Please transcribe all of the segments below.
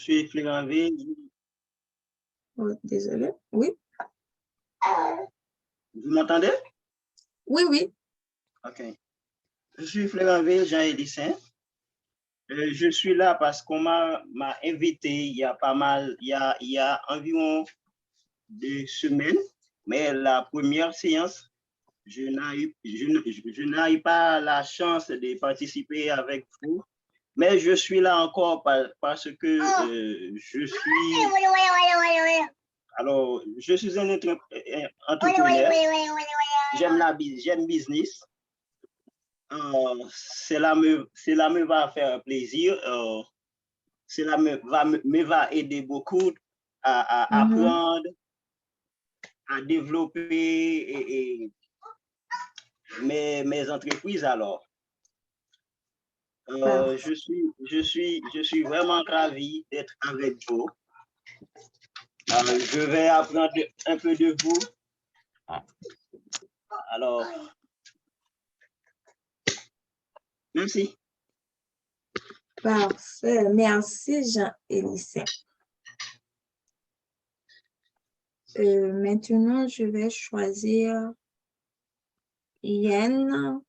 suis Fléranville. Oh, désolé. Oui. Vous m'entendez? Oui, oui. OK. Je suis Fléranville, Jean-Élissin. Je suis là parce qu'on m'a invité il y a pas mal, il y a environ 2 semaines, mais la première séance, je n'ai pas la chance de participer avec vous, mais je suis là encore parce que je suis un entrepreneur, j'aime business. Cela me va faire plaisir, cela me va aider beaucoup à apprendre, à développer mes entreprises alors. Je suis vraiment ravi d'être avec vous. Je vais apprendre un peu de vous. Alors, merci. Parfait. Merci, Jean-Élissin. Maintenant, je vais choisir Yen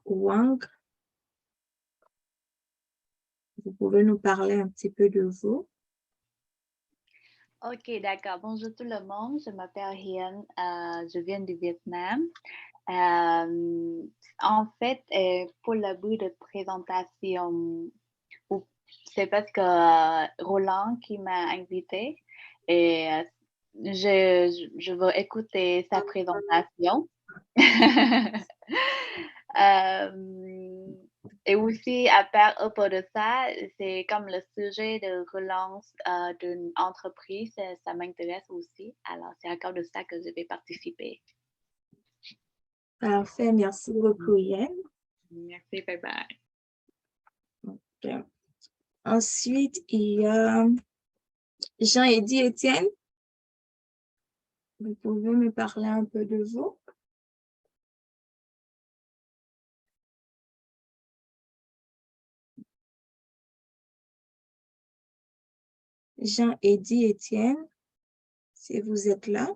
Wang. Vous pouvez nous parler un petit peu de vous? Ok, d'accord. Bonjour tout le monde. Je m'appelle Hien. Je viens du Vietnam. En fait, pour le but de présentation, c'est parce que Roland qui m'a invité et je veux écouter sa présentation. Et aussi, à propos de ça, c'est comme le sujet de relance d'une entreprise, ça m'intéresse aussi. Alors, c'est à cause de ça que je vais participer. Parfait, merci beaucoup, Yen. Merci, bye bye. Okay. Ensuite, il y a Jean-Éddy Étienne. Vous pouvez me parler un peu de vous? Jean-Éddy Étienne, si vous êtes là.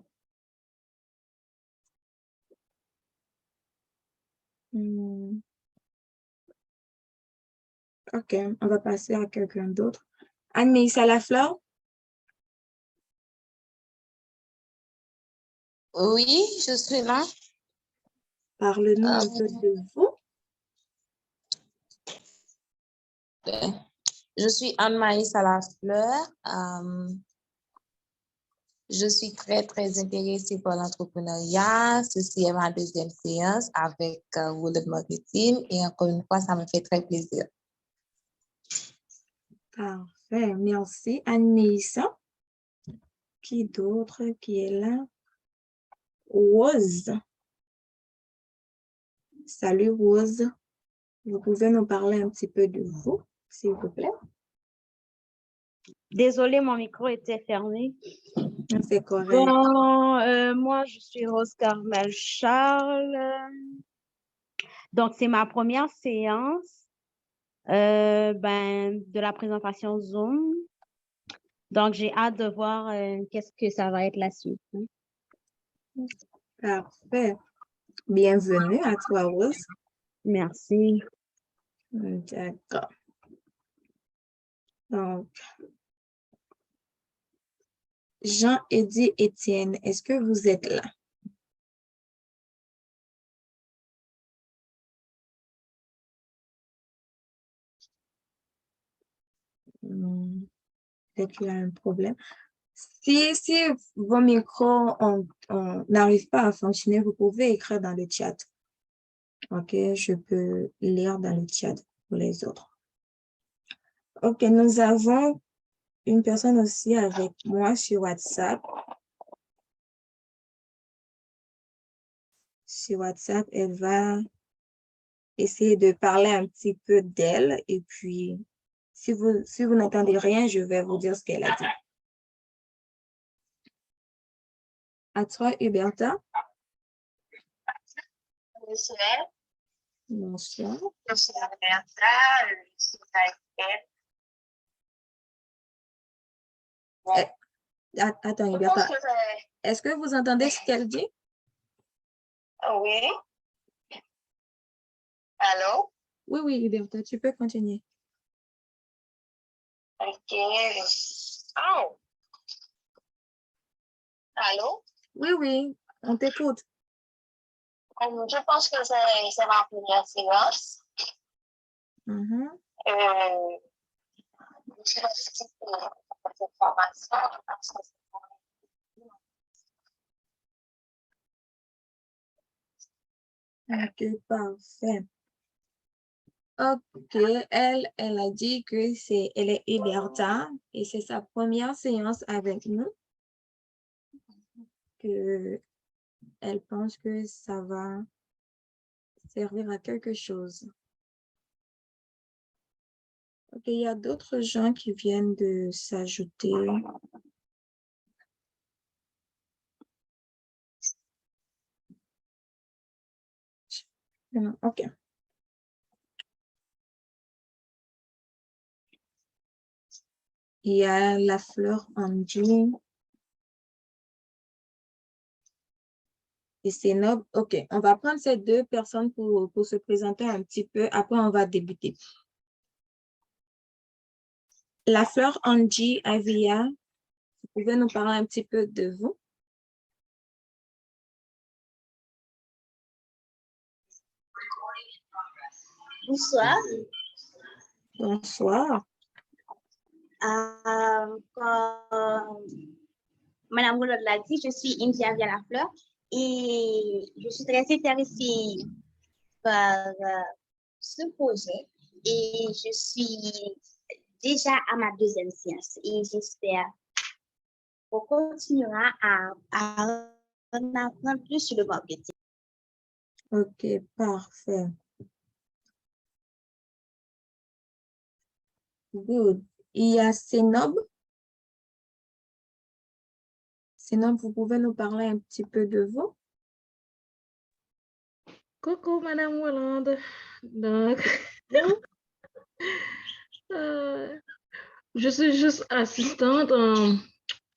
OK, on va passer à quelqu'un d'autre. Anne-Mélissa Lafleur? Oui, je suis là. Parle-nous un peu de vous. Je suis Anne-Maïs Lafleur. Je suis très intéressée par l'entrepreneuriat. Ceci est ma deuxième séance avec Roulette Marketing et encore une fois, ça me fait très plaisir. Parfait, merci. Anne-Mélissa. Qui d'autre qui est là? Rose. Salut Rose. Vous pouvez nous parler un petit peu de vous, s'il vous plaît? Désolée, mon micro était fermé. C'est correct. Bon, moi, je suis Rose Carmel Charles. Donc, c'est ma première séance de la présentation Zoom. Donc, j'ai hâte de voir qu'est-ce que ça va être la suite. Parfait. Bienvenue à toi, Rose. Merci. D'accord. Donc, Jean-Éddy Étienne, est-ce que vous êtes là? Peut-être qu'il y a un problème. Si vos micros n'arrivent pas à fonctionner, vous pouvez écrire dans le chat. OK, je peux lire dans le chat pour les autres. OK, nous avons une personne aussi avec moi sur WhatsApp. Sur WhatsApp, elle va essayer de parler un petit peu d'elle et puis si vous n'entendez rien, je vais vous dire ce qu'elle a dit. À toi, Huberta. Bonsoir. Bonsoir. Je suis Huberta, je suis haïtienne. Attends, Je pense Liberta. que c'est... Est-ce que vous entendez ce qu'elle dit? Oui. Allô? Oui, oui, Liberta, tu peux continuer. Ok. Oh. Allô? Oui, oui, on t'écoute. Je pense que c'est ma première séance. Mhm. Je suis remercie pour cette formation parce que Ok, parfait. Ok, elle a dit que elle est Liberta et c'est sa première séance avec nous, que elle pense que ça va servir à quelque chose. Ok, il y a d'autres gens qui viennent de s'ajouter. Ok. Il y a la fleur Angie. Et c'est noble. Ok, on va prendre ces deux personnes pour se présenter un petit peu. Après, on va débuter. La fleur Angie Avia, vous pouvez nous parler un petit peu de vous? Bonsoir. Bonsoir. Comme Madame Roulot l'a dit, je suis India Via la Fleur et je suis très intéressée par ce projet et je suis déjà à ma deuxième séance et j'espère qu'on continuera à en apprendre plus sur le marketing. Ok, parfait. Good. Il y a Sénob. Sénob, vous pouvez nous parler un petit peu de vous? Coucou, Madame Hollande. Donc, je suis juste assistante.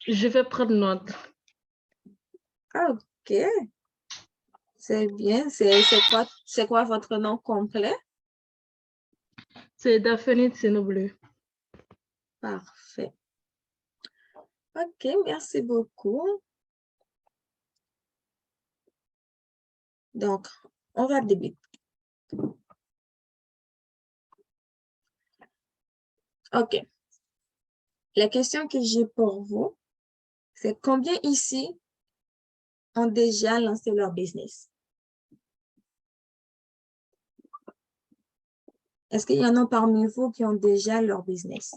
Je vais prendre note. Ok. C'est bien. C'est quoi votre nom complet? C'est Daphne Sénobleu. Parfait. Ok, merci beaucoup. Donc, on va débuter. Ok. La question que j'ai pour vous, c'est combien ici ont déjà lancé leur business? Est-ce qu'il y en a parmi vous qui ont déjà leur business?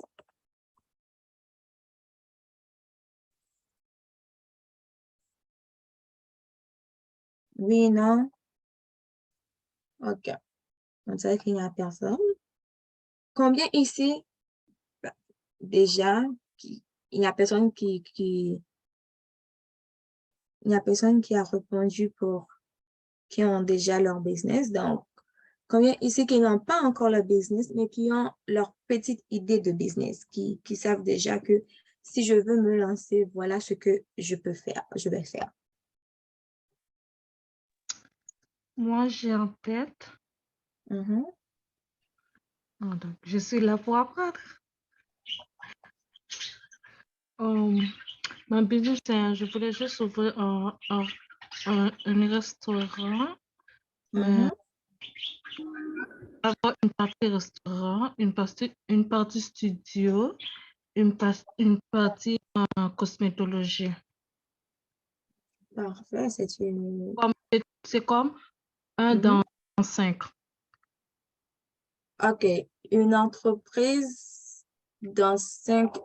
Oui, non? Ok. On dirait qu'il n'y a personne. Combien ici, déjà, il n'y a personne il n'y a personne qui a répondu qui ont déjà leur business. Donc, combien ici qui n'ont pas encore leur business, mais qui ont leur petite idée de business, qui savent déjà que si je veux me lancer, voilà ce que je vais faire. Moi, j'ai en tête. Mhm. Donc, je suis là pour apprendre. Ma business, je voulais juste ouvrir un restaurant. Mhm. Avoir une partie restaurant, une partie studio, une partie cosmétologie. Parfait, c'est une... C'est comme un dans 5. OK, une entreprise dans 5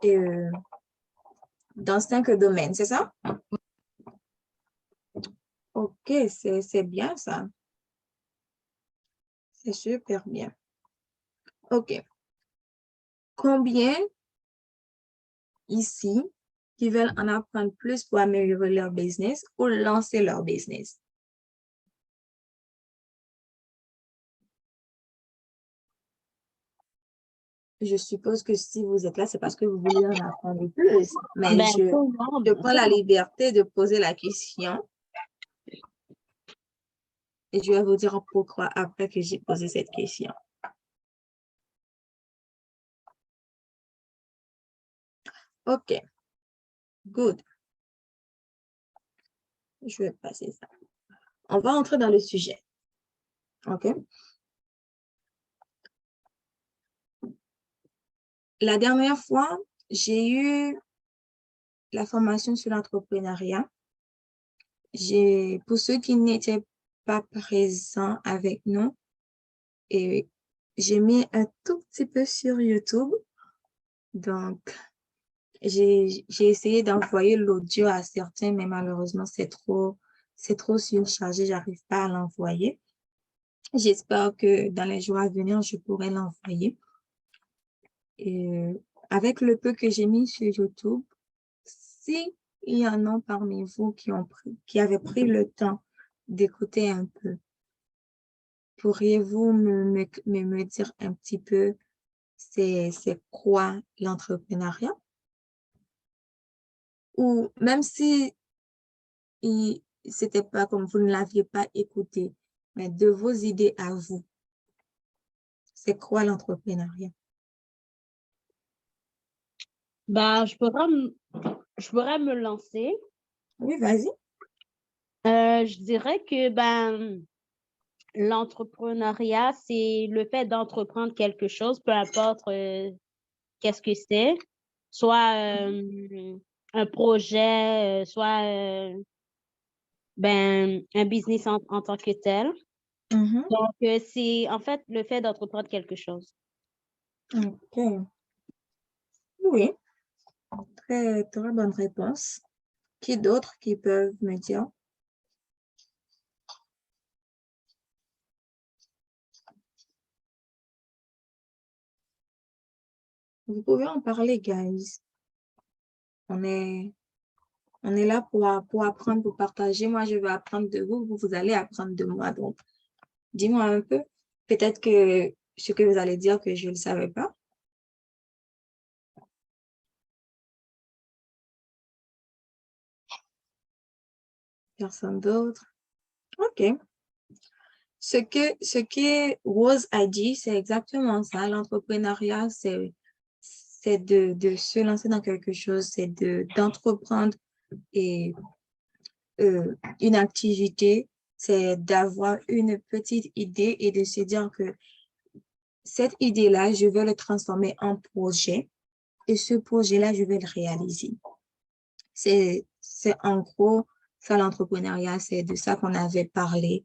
domaines, c'est ça? OK, c'est bien ça. C'est super bien. OK. Combien ici qui veulent en apprendre plus pour améliorer leur business ou lancer leur business? je suppose que si vous êtes là, c'est parce que vous voulez en apprendre plus. Mais Ben, je prends la liberté de poser la question. Et je vais vous dire pourquoi après que j'ai posé cette question. OK. Good. Je vais passer ça. On va entrer dans le sujet. OK? La dernière fois, j'ai eu la formation sur l'entrepreneuriat. Pour ceux qui n'étaient pas présents avec nous, et j'ai mis un tout petit peu sur YouTube. Donc, j'ai essayé d'envoyer l'audio à certains, mais malheureusement, c'est trop surchargé, j'arrive pas à l'envoyer. J'espère que dans les jours à venir, je pourrai l'envoyer. Et avec le peu que j'ai mis sur YouTube, si il y en a parmi vous qui avaient pris le temps d'écouter un peu, pourriez-vous me dire un petit peu c'est quoi l'entrepreneuriat? Ou même si c'était pas comme vous ne l'aviez pas écouté, mais de vos idées à vous, c'est quoi l'entrepreneuriat? Ben, je pourrais me lancer. Oui, vas-y. Je dirais que ben, l'entrepreneuriat, c'est le fait d'entreprendre quelque chose, peu importe qu'est-ce que c'est, soit un projet, soit ben, un business en tant que tel. Donc, c'est en fait le fait d'entreprendre quelque chose. OK. Oui, très bonne réponse. Qui d'autre qui peuvent me dire? Vous pouvez en parler, guys. On est là pour apprendre, pour partager. Moi, je vais apprendre de vous, vous allez apprendre de moi. Donc, dis-moi un peu. Peut-être que ce que vous allez dire que je ne le savais pas. Personne d'autre. OK. Ce que Rose a dit, c'est exactement ça. L'entrepreneuriat, c'est de se lancer dans quelque chose, c'est d'entreprendre et une activité, c'est d'avoir une petite idée et de se dire que cette idée-là, je vais le transformer en projet et ce projet-là, je vais le réaliser. C'est en gros ça l'entrepreneuriat, c'est de ça qu'on avait parlé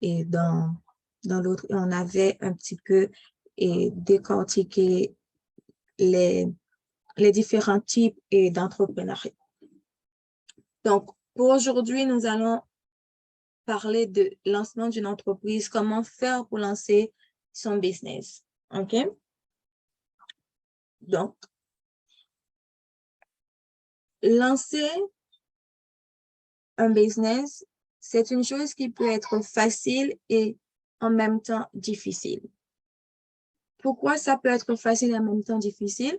et dans l'autre, on avait un petit peu décortiqué les différents types d'entrepreneuriat. Donc, pour aujourd'hui, nous allons parler de lancement d'une entreprise, comment faire pour lancer son business. OK? Donc, lancer un business, c'est une chose qui peut être facile et en même temps difficile. Pourquoi ça peut être facile et en même temps difficile?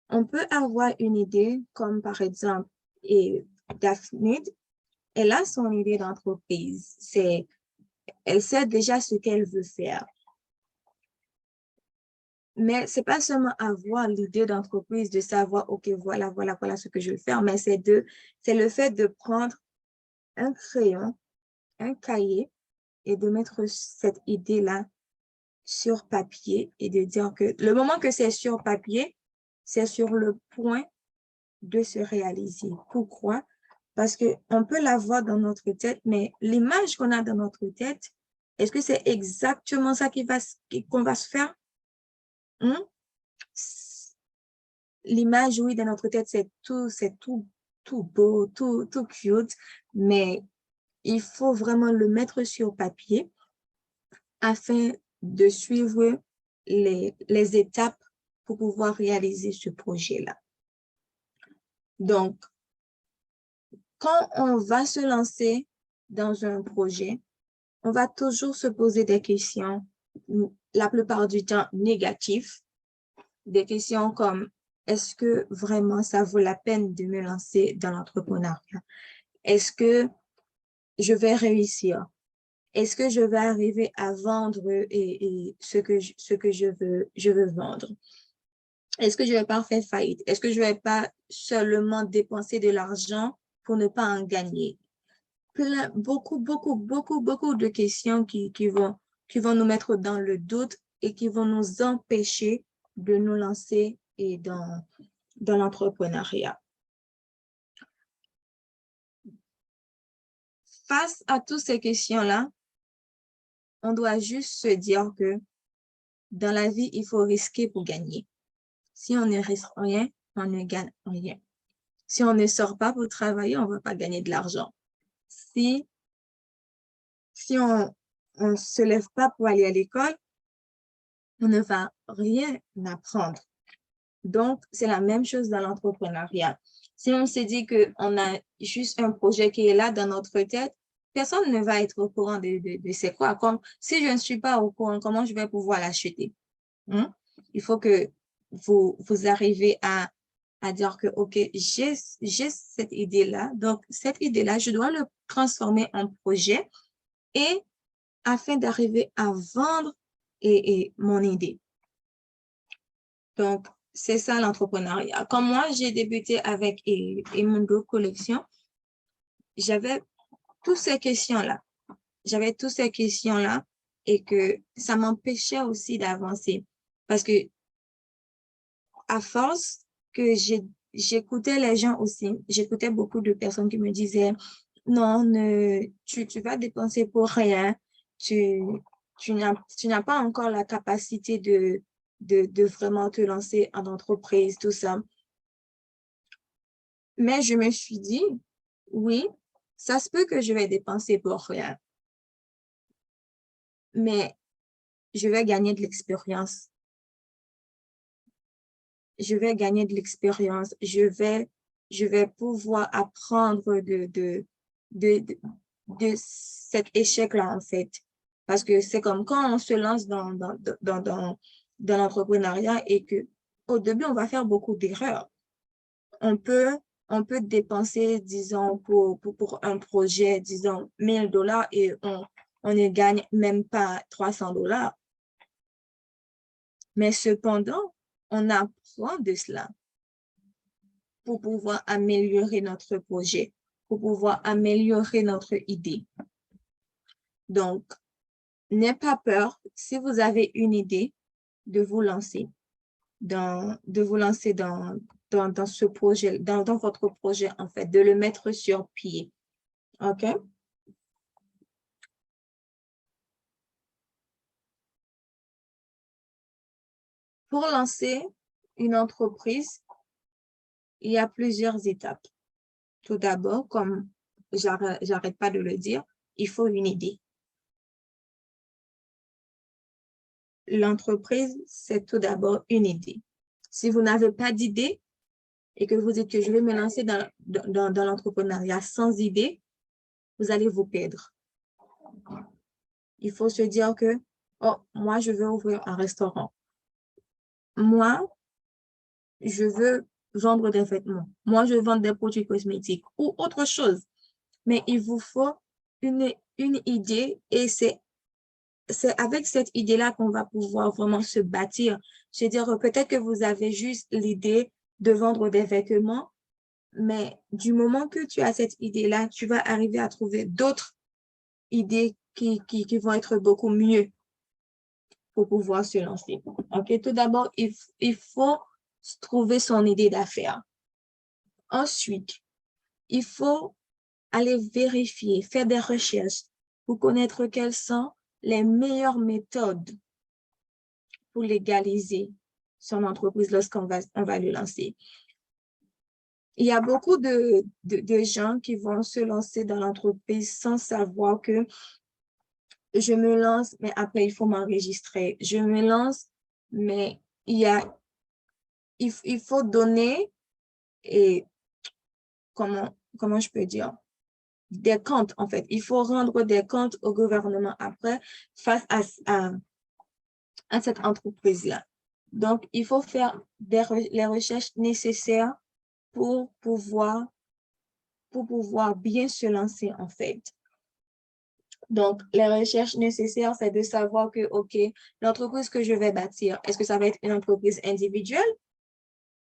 On peut avoir une idée, comme par exemple, Daphne, elle a son idée d'entreprise. Elle sait déjà ce qu'elle veut faire. Mais ce n'est pas seulement avoir l'idée d'entreprise, de savoir, OK, voilà ce que je veux faire, mais c'est le fait de prendre un crayon, un cahier et de mettre cette idée-là sur papier et de dire que le moment que c'est sur papier, c'est sur le point de se réaliser. Pourquoi? Parce qu'on peut l'avoir dans notre tête, mais l'image qu'on a dans notre tête, est-ce que c'est exactement ça qu'on va se faire? L'image, oui, dans notre tête, c'est tout beau, tout cute, mais il faut vraiment le mettre sur papier afin de suivre les étapes pour pouvoir réaliser ce projet-là. Donc, quand on va se lancer dans un projet, on va toujours se poser des questions, la plupart du temps négatives, Des questions comme, est-ce que vraiment ça vaut la peine de me lancer dans l'entrepreneuriat? Est-ce que je vais réussir? Est-ce que je vais arriver à vendre ce que je veux vendre? Est-ce que je ne vais pas faire faillite? Est-ce que je ne vais pas seulement dépenser de l'argent pour ne pas en gagner? Beaucoup de questions qui vont nous mettre dans le doute et qui vont nous empêcher de nous lancer dans l'entrepreneuriat. Face à toutes ces questions-là, on doit juste se dire que dans la vie, il faut risquer pour gagner. Si on ne risque rien, on ne gagne rien. Si on ne sort pas pour travailler, on ne va pas gagner de l'argent. Si on ne se lève pas pour aller à l'école, on ne va rien apprendre. Donc, c'est la même chose dans l'entrepreneuriat. Si on se dit qu'on a juste un projet qui est là dans notre tête, personne ne va être au courant de c'est quoi. Comme si je ne suis pas au courant, comment je vais pouvoir l'acheter? Il faut que vous arrivez à dire que, OK, j'ai cette idée-là. Donc, cette idée-là, je dois le transformer en projet et afin d'arriver à vendre mon idée. Donc, c'est ça l'entrepreneuriat. Comme moi, j'ai débuté avec Emundo Collection, j'avais toutes ces questions-là. J'avais toutes ces questions-là et que ça m'empêchait aussi d'avancer. Parce que à force que j'écoutais les gens aussi, j'écoutais beaucoup de personnes qui me disaient « Non, tu vas dépenser pour rien, tu n'as pas encore la capacité de vraiment te lancer en entreprise, tout ça. » Mais je me suis dit, oui, ça se peut que je vais dépenser pour rien. Mais je vais gagner de l'expérience. Je vais gagner de l'expérience. Je vais pouvoir apprendre de cet échec-là, en fait. Parce que c'est comme quand on se lance dans l'entrepreneuriat et qu'au début, on va faire beaucoup d'erreurs. On peut dépenser, disons, pour un projet, disons, 1 000 $ et on ne gagne même pas 300 $. Mais cependant, on apprend de cela pour pouvoir améliorer notre projet, pour pouvoir améliorer notre idée. Donc, n'ayez pas peur, si vous avez une idée, de vous lancer dans ce projet, dans votre projet, en fait, de le mettre sur pied. OK? Pour lancer une entreprise, il y a plusieurs étapes. Tout d'abord, comme j'arrête pas de le dire, il faut une idée. L'entreprise, c'est tout d'abord une idée. Si vous n'avez pas d'idée et que vous dites que je vais me lancer dans l'entrepreneuriat sans idée, vous allez vous perdre. Il faut se dire que, oh, moi, je veux ouvrir un restaurant. Moi, je veux vendre des vêtements. Moi, je vends des produits cosmétiques ou autre chose. Mais il vous faut une idée et c'est avec cette idée-là qu'on va pouvoir vraiment se bâtir. Je veux dire, peut-être que vous avez juste l'idée de vendre des vêtements, mais du moment que tu as cette idée-là, tu vas arriver à trouver d'autres idées qui vont être beaucoup mieux pour pouvoir se lancer. OK? Tout d'abord, il faut trouver son idée d'affaires. Ensuite, il faut aller vérifier, faire des recherches pour connaître quelles sont les meilleures méthodes pour légaliser son entreprise lorsqu'on va le lancer. Il y a beaucoup de gens qui vont se lancer dans l'entreprise sans savoir que je me lance, mais après, il faut m'enregistrer. Je me lance, mais il faut donner, et comment je peux dire, des comptes, en fait. Il faut rendre des comptes au gouvernement après face à cette entreprise-là. Donc, il faut faire les recherches nécessaires pour pouvoir bien se lancer, en fait. Donc, les recherches nécessaires, c'est de savoir que, OK, l'entreprise que je vais bâtir, est-ce que ça va être une entreprise individuelle?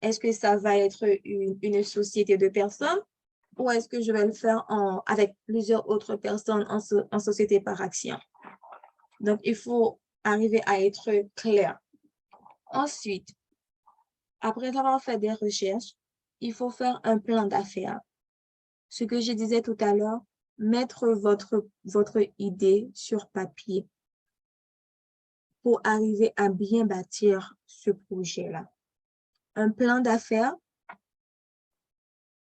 Est-ce que ça va être une société de personnes? Ou est-ce que je vais le faire avec plusieurs autres personnes en société par action? Donc, il faut arriver à être clair. Ensuite, après avoir fait des recherches, il faut faire un plan d'affaires. Ce que je disais tout à l'heure, mettre votre idée sur papier pour arriver à bien bâtir ce projet-là. Un plan d'affaires,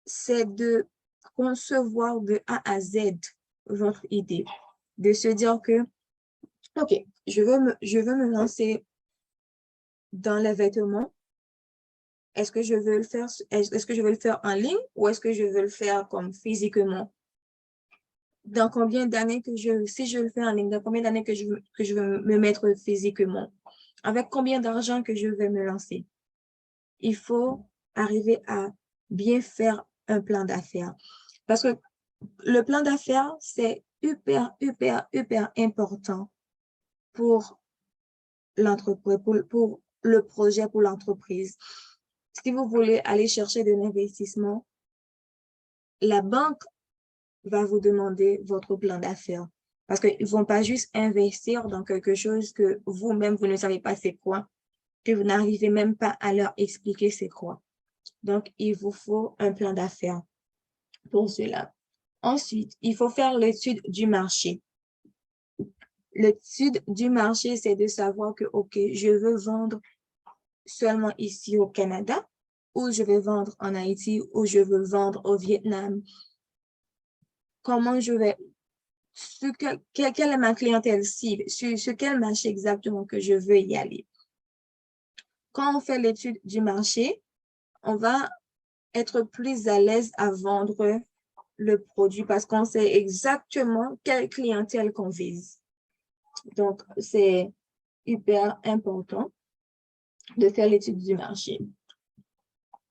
c'est de concevoir de A à Z votre idée, de se dire que, OK, je veux me lancer dans les vêtements. Est-ce que je veux le faire en ligne ou est-ce que je veux le faire comme physiquement? Dans combien d'années si je le fais en ligne, dans combien d'années que je veux me mettre physiquement? Avec combien d'argent que je vais me lancer? Il faut arriver à bien faire un plan d'affaires. Parce que le plan d'affaires, c'est hyper important pour l'entreprise, pour le projet, pour l'entreprise. Si vous voulez aller chercher de l'investissement, la banque va vous demander votre plan d'affaires. Parce qu'ils ne vont pas juste investir dans quelque chose que vous-même, vous ne savez pas c'est quoi, que vous n'arrivez même pas à leur expliquer c'est quoi. Donc, il vous faut un plan d'affaires pour cela. Ensuite, il faut faire l'étude du marché. L'étude du marché, c'est de savoir que, OK, je veux vendre seulement ici au Canada, ou je vais vendre en Haïti, ou je veux vendre au Vietnam. Comment je vais, quelle est ma clientèle cible, sur quel marché exactement que je veux y aller. Quand on fait l'étude du marché, on va être plus à l'aise à vendre le produit parce qu'on sait exactement quelle clientèle qu'on vise. Donc, c'est hyper important de faire l'étude du marché.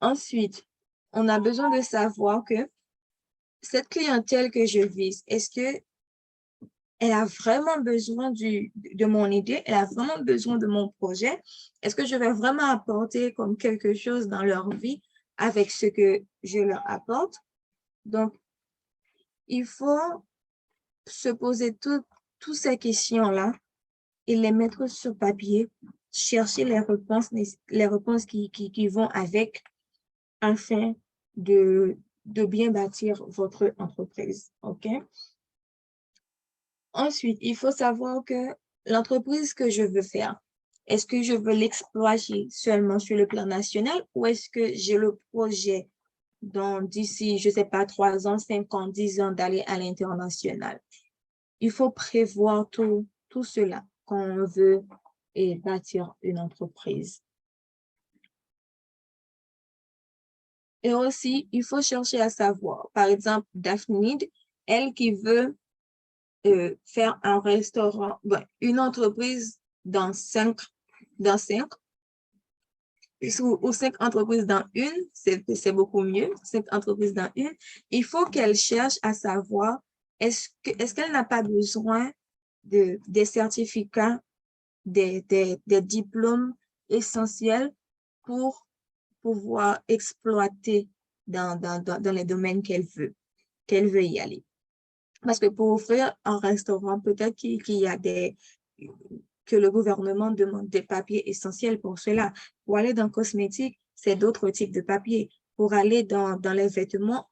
Ensuite, on a besoin de savoir que cette clientèle que je vise, est-ce que elle a vraiment besoin de mon idée? Elle a vraiment besoin de mon projet? Est-ce que je vais vraiment apporter comme quelque chose dans leur vie avec ce que je leur apporte? Donc, il faut se poser toutes ces questions-là et les mettre sur papier, chercher les réponses qui vont avec afin de bien bâtir votre entreprise. OK? Ensuite, il faut savoir que l'entreprise que je veux faire, est-ce que je veux l'exploiter seulement sur le plan national ou est-ce que j'ai le projet d'ici, je ne sais pas, 3 ans, 5 ans, 10 ans d'aller à l'international? Il faut prévoir tout cela quand on veut bâtir une entreprise. Et aussi, il faut chercher à savoir, par exemple, Daphnide, elle qui veut faire un restaurant, une entreprise dans 5 ou 5 entreprises dans une, c'est beaucoup mieux, 5 entreprises dans une. Il faut qu'elle cherche à savoir, est-ce qu'elle n'a pas besoin des certificats, des diplômes essentiels pour pouvoir exploiter dans les domaines qu'elle veut y aller. Parce que pour ouvrir un restaurant, peut-être qu'il y a que le gouvernement demande des papiers essentiels pour cela. Pour aller dans le cosmétique, c'est d'autres types de papiers. Pour aller dans les vêtements,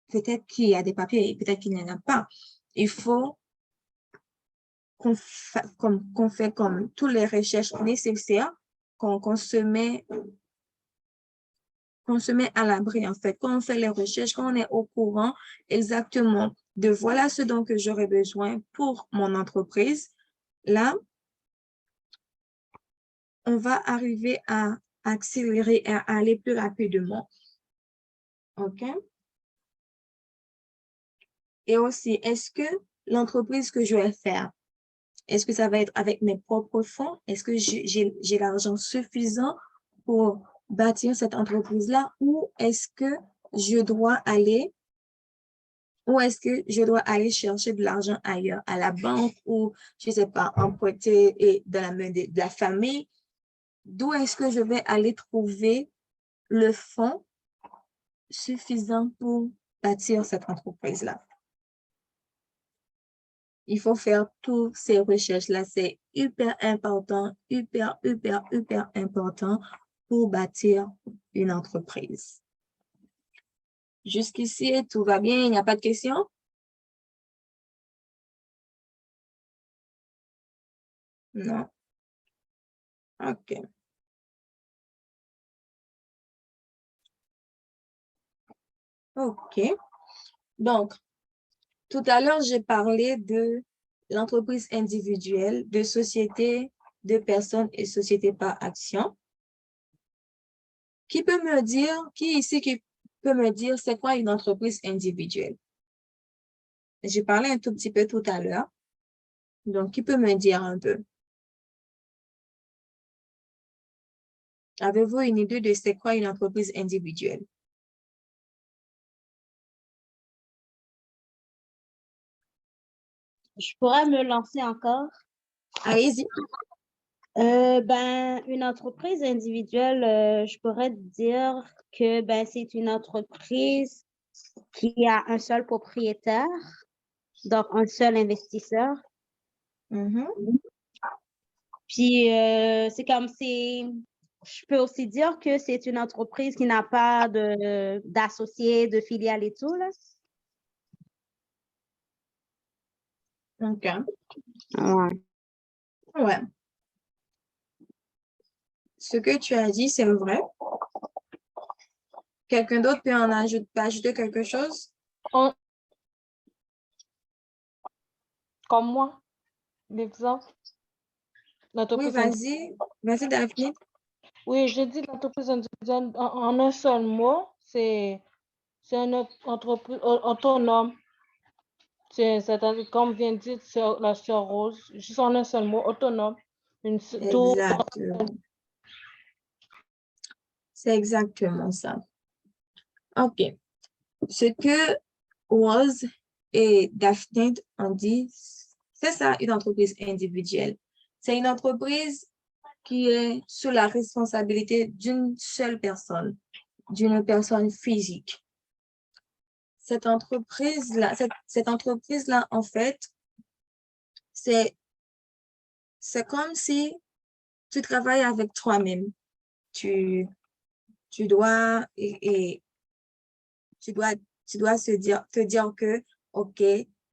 peut-être qu'il y a des papiers et peut-être qu'il n'y en a pas. Il faut qu'on fait comme toutes les recherches nécessaires, qu'on se met à l'abri, en fait. Quand on fait les recherches, quand on est au courant exactement de voilà ce dont que j'aurais besoin pour mon entreprise, là, on va arriver à accélérer et à aller plus rapidement. OK? Et aussi, est-ce que l'entreprise que je vais faire, Est-ce que ça va être avec mes propres fonds? Est-ce que j'ai l'argent suffisant pour bâtir cette entreprise-là ou est-ce que je dois aller chercher de l'argent ailleurs, à la banque ou, je ne sais pas, emprunter et dans la main de la famille? D'où est-ce que je vais aller trouver le fonds suffisant pour bâtir cette entreprise-là? Il faut faire toutes ces recherches-là. C'est hyper important, hyper important pour bâtir une entreprise. Jusqu'ici, tout va bien? Il n'y a pas de questions? Non. OK. OK. Donc, tout à l'heure, j'ai parlé de l'entreprise individuelle, de société de personnes et société par action. Qui ici peut me dire c'est quoi une entreprise individuelle? J'ai parlé un tout petit peu tout à l'heure. Donc, qui peut me dire un peu? Avez-vous une idée de c'est quoi une entreprise individuelle? Je pourrais me lancer encore. Allez-y. Une entreprise individuelle, je pourrais dire que c'est une entreprise qui a un seul propriétaire, donc un seul investisseur. Puis, je peux aussi dire que c'est une entreprise qui n'a pas d'associés, de filiales et tout, là. OK. Ouais. Ouais. Ce que tu as dit, c'est vrai. Quelqu'un d'autre peut ajouter quelque chose? Comme moi, l'exemple. Oui, vas-y. Vas-y, Daphne. Oui, j'ai dit l'entreprise individuelle en un seul mot, c'est une entreprise autonome. C'est-à-dire, comme vient de dire la sœur Rose, juste en un seul mot, autonome. Exactement. C'est exactement ça. OK. Ce que Rose et Daphne ont dit, c'est ça, une entreprise individuelle. C'est une entreprise qui est sous la responsabilité d'une seule personne, d'une personne physique. Cette entreprise-là, en fait, c'est comme si tu travailles avec toi-même. Tu dois te dire que, OK,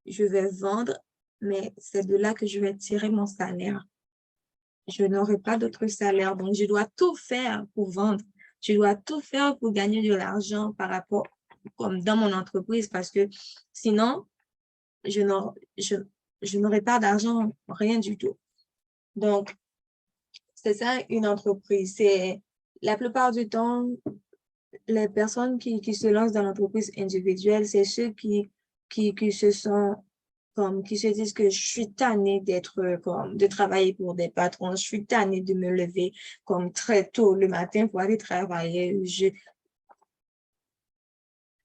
je vais vendre, mais c'est de là que je vais tirer mon salaire. Je n'aurai pas d'autre salaire, donc je dois tout faire pour vendre. Je dois tout faire pour gagner de l'argent par rapport, comme dans mon entreprise, parce que sinon, je n'aurai pas d'argent, rien du tout. Donc, c'est ça une entreprise. C'est la plupart du temps, les personnes qui se lancent dans l'entreprise individuelle, c'est ceux qui se disent que je suis tannée de travailler pour des patrons, je suis tannée de me lever comme très tôt le matin pour aller travailler.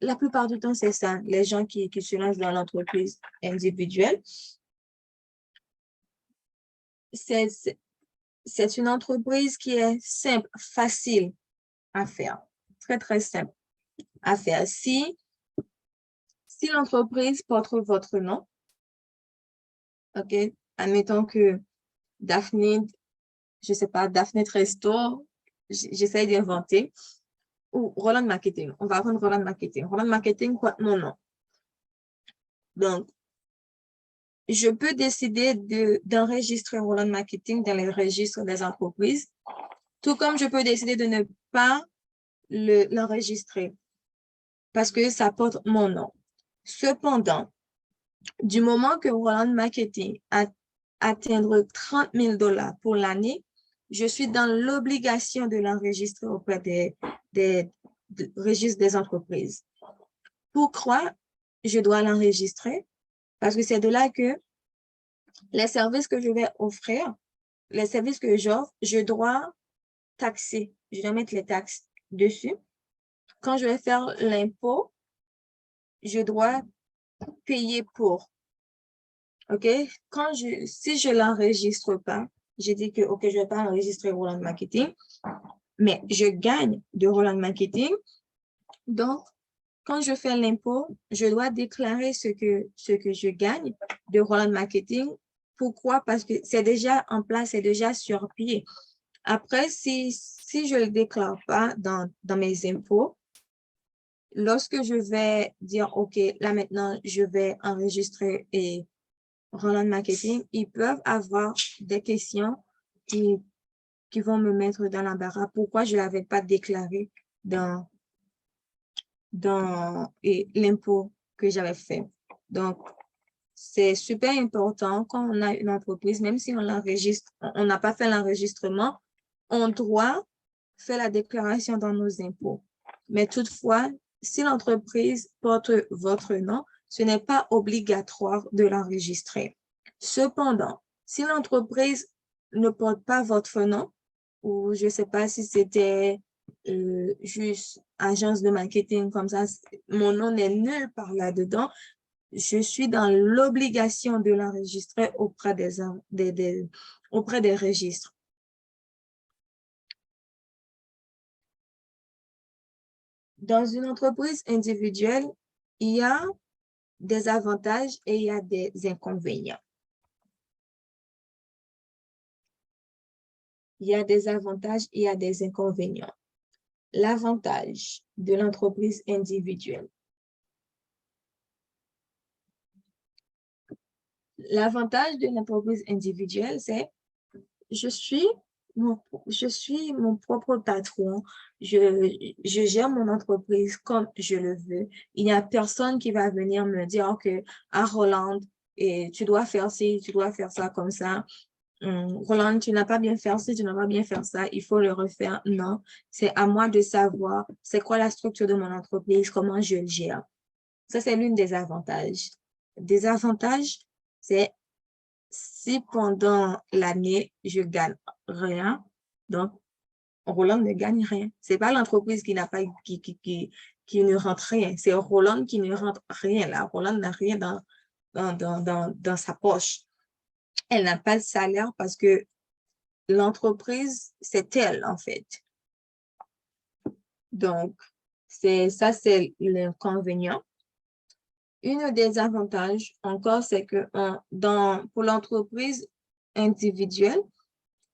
La plupart du temps, c'est ça, les gens qui se lancent dans l'entreprise individuelle. C'est une entreprise qui est simple, facile à faire, très, très simple à faire. Si l'entreprise porte votre nom, OK, admettons que Daphne, je ne sais pas, Daphne Resto, j'essaie d'inventer, ou Roland Marketing, on va prendre Roland Marketing. Roland Marketing porte mon nom. Donc, je peux décider d'enregistrer Roland Marketing dans les registres des entreprises, tout comme je peux décider de ne pas l'enregistrer parce que ça porte mon nom. Cependant, du moment que Roland Marketing atteindra 30 000 $ pour l'année, je suis dans l'obligation de l'enregistrer auprès des registres des entreprises. Pourquoi je dois l'enregistrer? Parce que c'est de là que les services que je vais offrir, les services que j'offre, je dois taxer. Je dois mettre les taxes dessus. Quand je vais faire l'impôt, je dois payer pour. OK? Si je l'enregistre pas, j'ai dit que, OK, je vais pas enregistrer Roland Marketing, mais je gagne de Roland Marketing. Donc, quand je fais l'impôt, je dois déclarer ce que je gagne de Roland Marketing. Pourquoi? Parce que c'est déjà en place, c'est déjà sur pied. Après, si je ne le déclare pas dans mes impôts, lorsque je vais dire, OK, là maintenant, je vais enregistrer et Roland Marketing, ils peuvent avoir des questions qui vont me mettre dans l'embarras. Pourquoi je ne l'avais pas déclaré dans l'impôt que j'avais fait. Donc, c'est super important quand on a une entreprise, même si on l'enregistre, on n'a pas fait l'enregistrement, on doit faire la déclaration dans nos impôts. Mais toutefois, si l'entreprise porte votre nom, ce n'est pas obligatoire de l'enregistrer. Cependant, si l'entreprise ne porte pas votre nom, ou je ne sais pas si c'était juste agence de marketing comme ça, mon nom n'est nulle part là-dedans, je suis dans l'obligation de l'enregistrer auprès des registres. Dans une entreprise individuelle, il y a des avantages et il y a des inconvénients. Il y a des avantages et il y a des inconvénients. L'avantage de l'entreprise individuelle. L'avantage de l'entreprise individuelle, c'est je suis mon propre patron. Je gère mon entreprise comme je le veux. Il n'y a personne qui va venir me dire que à Roland, et tu dois faire ci, tu dois faire ça comme ça. Roland, tu n'as pas bien fait ci, tu n'as pas bien fait ça, il faut le refaire. Non, c'est à moi de savoir c'est quoi la structure de mon entreprise, comment je le gère. Ça, c'est l'une des avantages. Des avantages, c'est si pendant l'année, je gagne rien, donc Roland ne gagne rien. C'est pas l'entreprise qui n'a pas qui ne rentre rien. C'est Roland qui ne rentre rien là. Roland n'a rien dans sa poche. Elle n'a pas de salaire parce que l'entreprise, c'est elle, en fait. Donc, c'est l'inconvénient. Une des avantages encore, c'est que pour l'entreprise individuelle,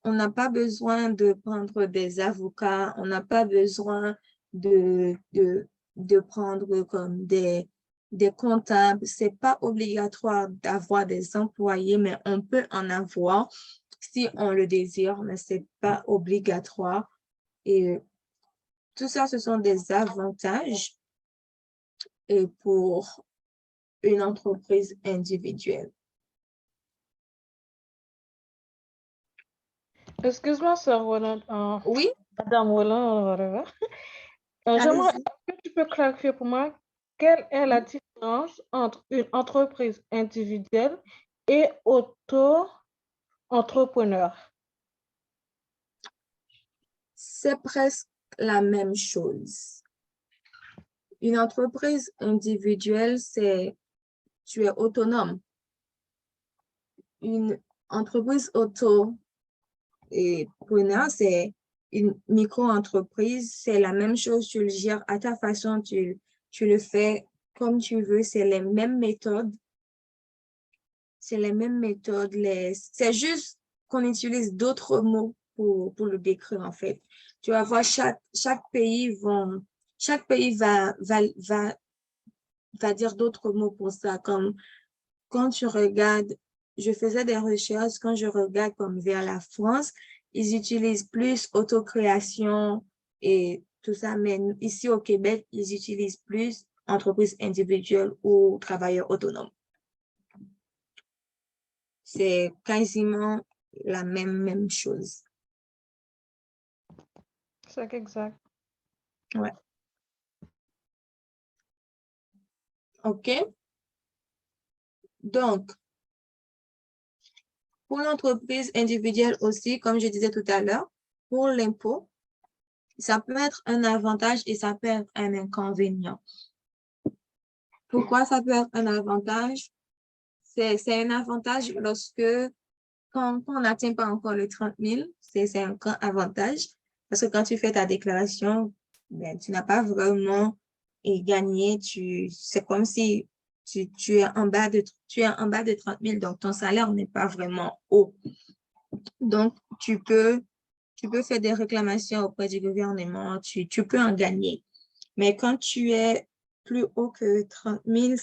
on n'a pas besoin de prendre des avocats, on n'a pas besoin de prendre comme des comptables. C'est pas obligatoire d'avoir des employés, mais on peut en avoir si on le désire, mais c'est pas obligatoire. Et tout ça, ce sont des avantages pour une entreprise individuelle. Excuse-moi, Sœur Roland. Oui? Madame Roland, whatever. J'aimerais, Allez-y. est-ce que tu peux clarifier pour moi quelle est la différence entre une entreprise individuelle et auto-entrepreneur? C'est presque la même chose. Une entreprise individuelle, c'est tu es autonome. Une entreprise auto-preneur, c'est une micro-entreprise, c'est la même chose, tu le gères à ta façon, tu le fais comme tu veux, c'est les mêmes méthodes. C'est les mêmes méthodes, c'est juste qu'on utilise d'autres mots pour le décrire en fait. Tu vas voir, chaque pays va dire d'autres mots pour ça, comme quand tu regardes, je faisais des recherches, quand je regarde comme vers la France, ils utilisent plus autocréation et tout ça, mais ici au Québec, ils utilisent plus entreprise individuelle ou travailleur autonome. C'est quasiment la même chose. C'est exact. Ouais. OK. Donc, Pour l'entreprise individuelle aussi, comme je disais tout à l'heure, pour l'impôt, ça peut être un avantage et ça peut être un inconvénient. Pourquoi ça peut être un avantage? C'est un avantage lorsque, quand on n'atteint pas encore les 30 000, c'est un grand avantage. Parce que quand tu fais ta déclaration, ben, tu n'as pas vraiment gagné. C'est comme si tu es en bas de 30 000, donc ton salaire n'est pas vraiment haut. Donc, tu peux faire des réclamations auprès du gouvernement, tu peux en gagner. Mais quand tu es plus haut que 30 000,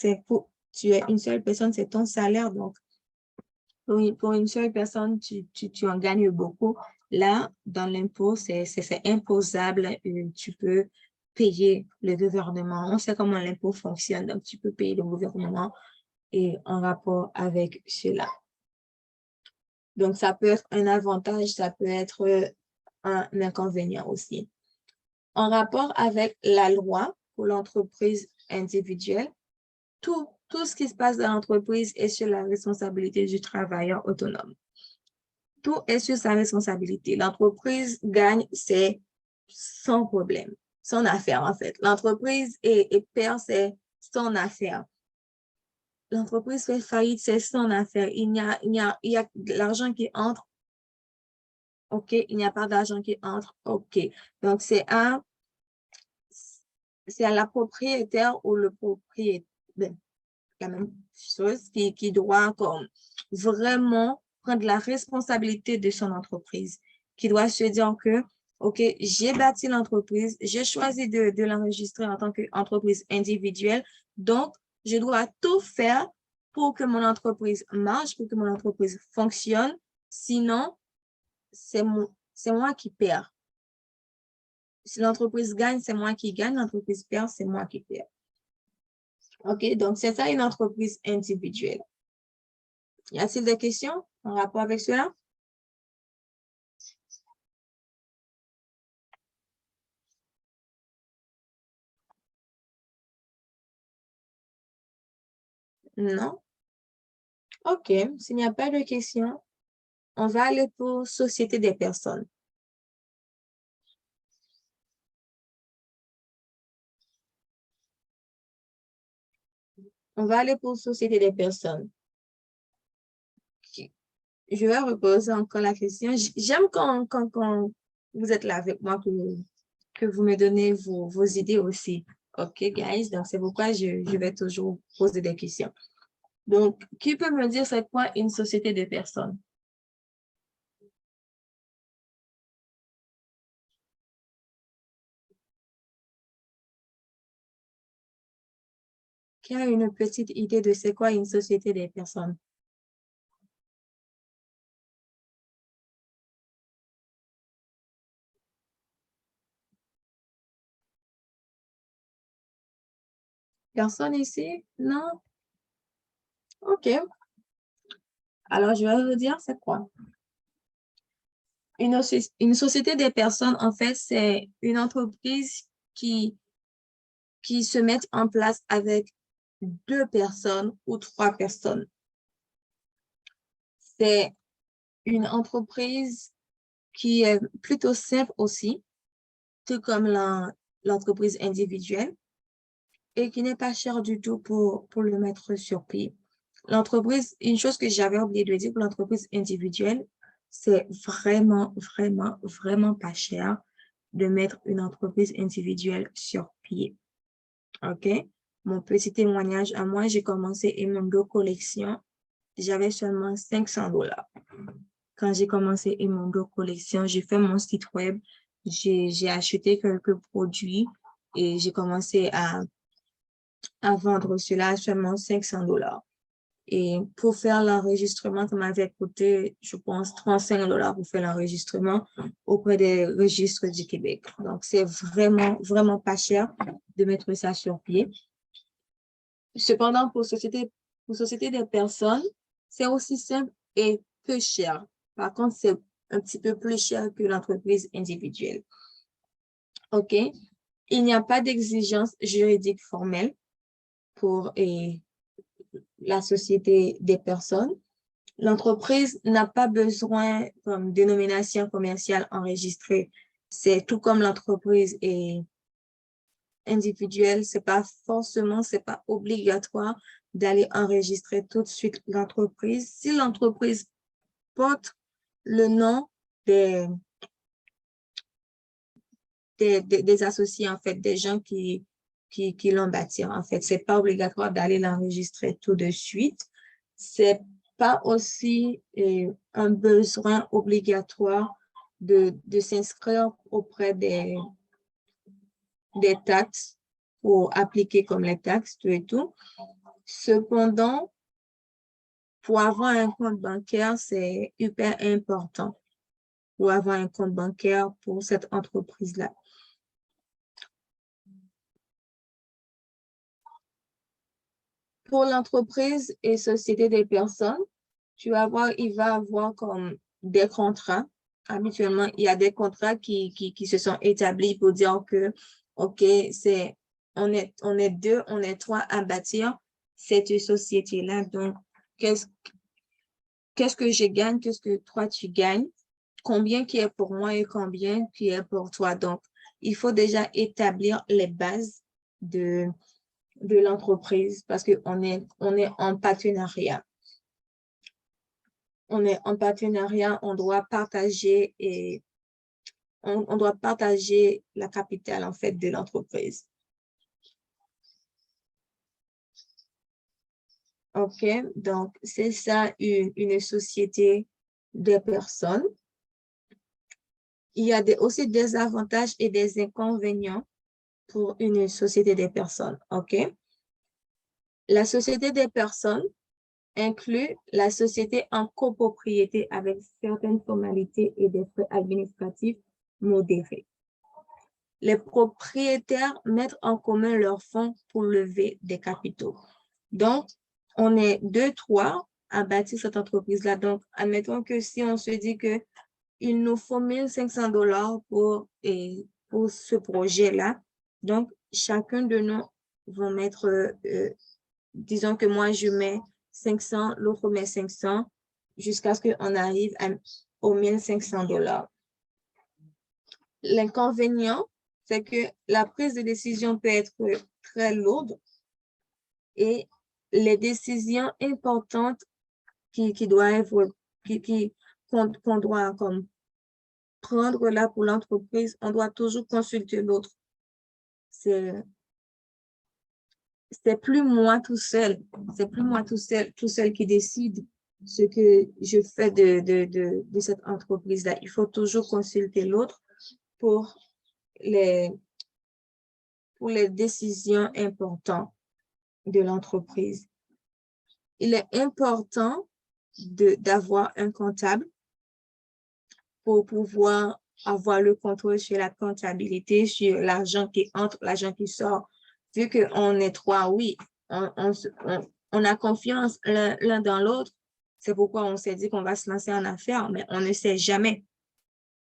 tu es une seule personne, c'est ton salaire. Donc, pour une seule personne, tu en gagnes beaucoup. Là, dans l'impôt, c'est imposable. Tu peux payer le gouvernement. On sait comment l'impôt fonctionne, donc tu peux payer le gouvernement et en rapport avec cela. Donc, ça peut être un avantage, ça peut être un inconvénient aussi. En rapport avec la loi pour l'entreprise individuelle, tout ce qui se passe dans l'entreprise est sur la responsabilité du travailleur autonome. Tout est sur sa responsabilité. L'entreprise gagne, c'est son problème, son affaire en fait. L'entreprise perd, c'est son affaire. L'entreprise fait faillite, c'est son affaire. Il y a de l'argent qui entre. OK, il n'y a pas d'argent qui entre. OK. Donc, c'est à la propriétaire ou le propriétaire, la même chose, qui doit comme vraiment prendre la responsabilité de son entreprise, qui doit se dire que, OK, j'ai bâti l'entreprise, j'ai choisi de l'enregistrer en tant qu'entreprise individuelle, donc je dois tout faire pour que mon entreprise marche, pour que mon entreprise fonctionne, sinon, c'est moi qui perds. Si l'entreprise gagne, c'est moi qui gagne. L'entreprise perd, c'est moi qui perds. OK, donc c'est ça une entreprise individuelle. Y a-t-il des questions en rapport avec cela? Non? OK, s'il n'y a pas de questions, on va aller pour société des personnes. On va aller pour société des personnes. Je vais reposer encore la question. J'aime quand vous êtes là avec moi, que vous me donnez vos idées aussi. OK, guys? Donc, c'est pourquoi je vais toujours poser des questions. Donc, qui peut me dire c'est quoi une société de personnes? Qui a une petite idée de c'est quoi une société de personnes? Personne ici? Non? OK. Alors, je vais vous dire c'est quoi. Une société des personnes, en fait, c'est une entreprise qui se met en place avec 2 personnes ou 3 personnes. C'est une entreprise qui est plutôt simple aussi, tout comme l'entreprise individuelle, et qui n'est pas chère du tout pour le mettre sur pied. L'entreprise, une chose que j'avais oublié de dire pour l'entreprise individuelle, c'est vraiment, vraiment, vraiment pas cher de mettre une entreprise individuelle sur pied. OK? Mon petit témoignage à moi, j'ai commencé Emondo Collection. J'avais seulement 500 $. Quand j'ai commencé Emondo Collection, j'ai fait mon site web, j'ai acheté quelques produits et j'ai commencé à vendre cela à seulement 500 $. Et pour faire l'enregistrement, ça m'avait coûté, je pense, 35 $ pour faire l'enregistrement auprès des registres du Québec. Donc, c'est vraiment, vraiment pas cher de mettre ça sur pied. Cependant, pour société des personnes, c'est aussi simple et peu cher. Par contre, c'est un petit peu plus cher que l'entreprise individuelle. OK? Il n'y a pas d'exigence juridique formelle pour la société des personnes. L'entreprise n'a pas besoin comme dénomination commerciale enregistrée. C'est tout comme l'entreprise est individuelle, c'est pas obligatoire d'aller enregistrer tout de suite l'entreprise. Si l'entreprise porte le nom des associés, en fait, des gens qui l'ont bâti, en fait. C'est pas obligatoire d'aller l'enregistrer tout de suite. C'est pas aussi un besoin obligatoire de s'inscrire auprès des taxes pour appliquer comme les taxes, tout et tout. Cependant, pour avoir un compte bancaire, c'est hyper important pour avoir un compte bancaire pour cette entreprise-là. Pour l'entreprise et société des personnes, il va avoir comme des contrats. Habituellement, il y a des contrats qui se sont établis pour dire que, OK, on est deux, on est trois à bâtir cette société-là. Donc, qu'est-ce que je gagne, qu'est-ce que toi tu gagnes, combien qui est pour moi et combien qui est pour toi. Donc, il faut déjà établir les bases de l'entreprise parce qu'on est en partenariat. On est en partenariat, on doit partager on doit partager la capitale, en fait, de l'entreprise. OK, donc c'est ça une société des personnes. Il y a aussi des avantages et des inconvénients pour une société des personnes. OK? La société des personnes inclut la société en copropriété avec certaines formalités et des frais administratifs modérés. Les propriétaires mettent en commun leurs fonds pour lever des capitaux. Donc, on est 2, 3 à bâtir cette entreprise-là. Donc, admettons que si on se dit que il nous faut $1 500 pour ce projet-là, donc chacun de nous va mettre, disons que moi je mets 500, l'autre met 500, jusqu'à ce qu'on arrive aux $1 500. L'inconvénient, c'est que la prise de décision peut être très lourde et les décisions importantes qu'on doit comme prendre là pour l'entreprise, on doit toujours consulter l'autre. C'est plus moi tout seul, tout seul qui décide ce que je fais de cette entreprise-là. Il faut toujours consulter l'autre pour les décisions importantes de l'entreprise. Il est important d'avoir un comptable pour pouvoir avoir le contrôle sur la comptabilité, sur l'argent qui entre, l'argent qui sort. Vu qu'on est trois, oui, on a confiance l'un dans l'autre. C'est pourquoi on s'est dit qu'on va se lancer en affaires, mais on ne sait jamais.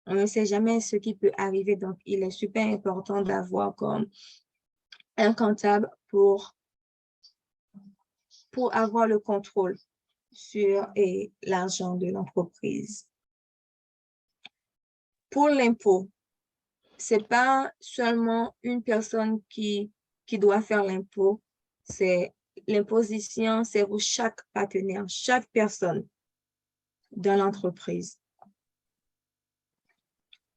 On ne sait jamais ce qui peut arriver. Donc, il est super important d'avoir comme un comptable pour avoir le contrôle sur l'argent de l'entreprise. Pour l'impôt, ce n'est pas seulement une personne qui doit faire l'impôt, c'est l'imposition, c'est pour chaque partenaire, chaque personne dans l'entreprise.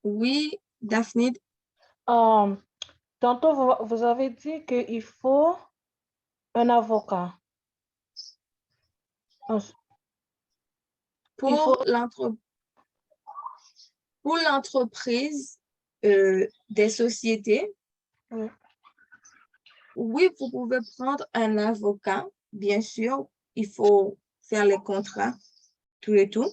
Oui, Daphne? Tantôt, vous avez dit qu'il faut un avocat. Pour l'entreprise des sociétés, oui, vous pouvez prendre un avocat, bien sûr, il faut faire les contrats, tout et tout.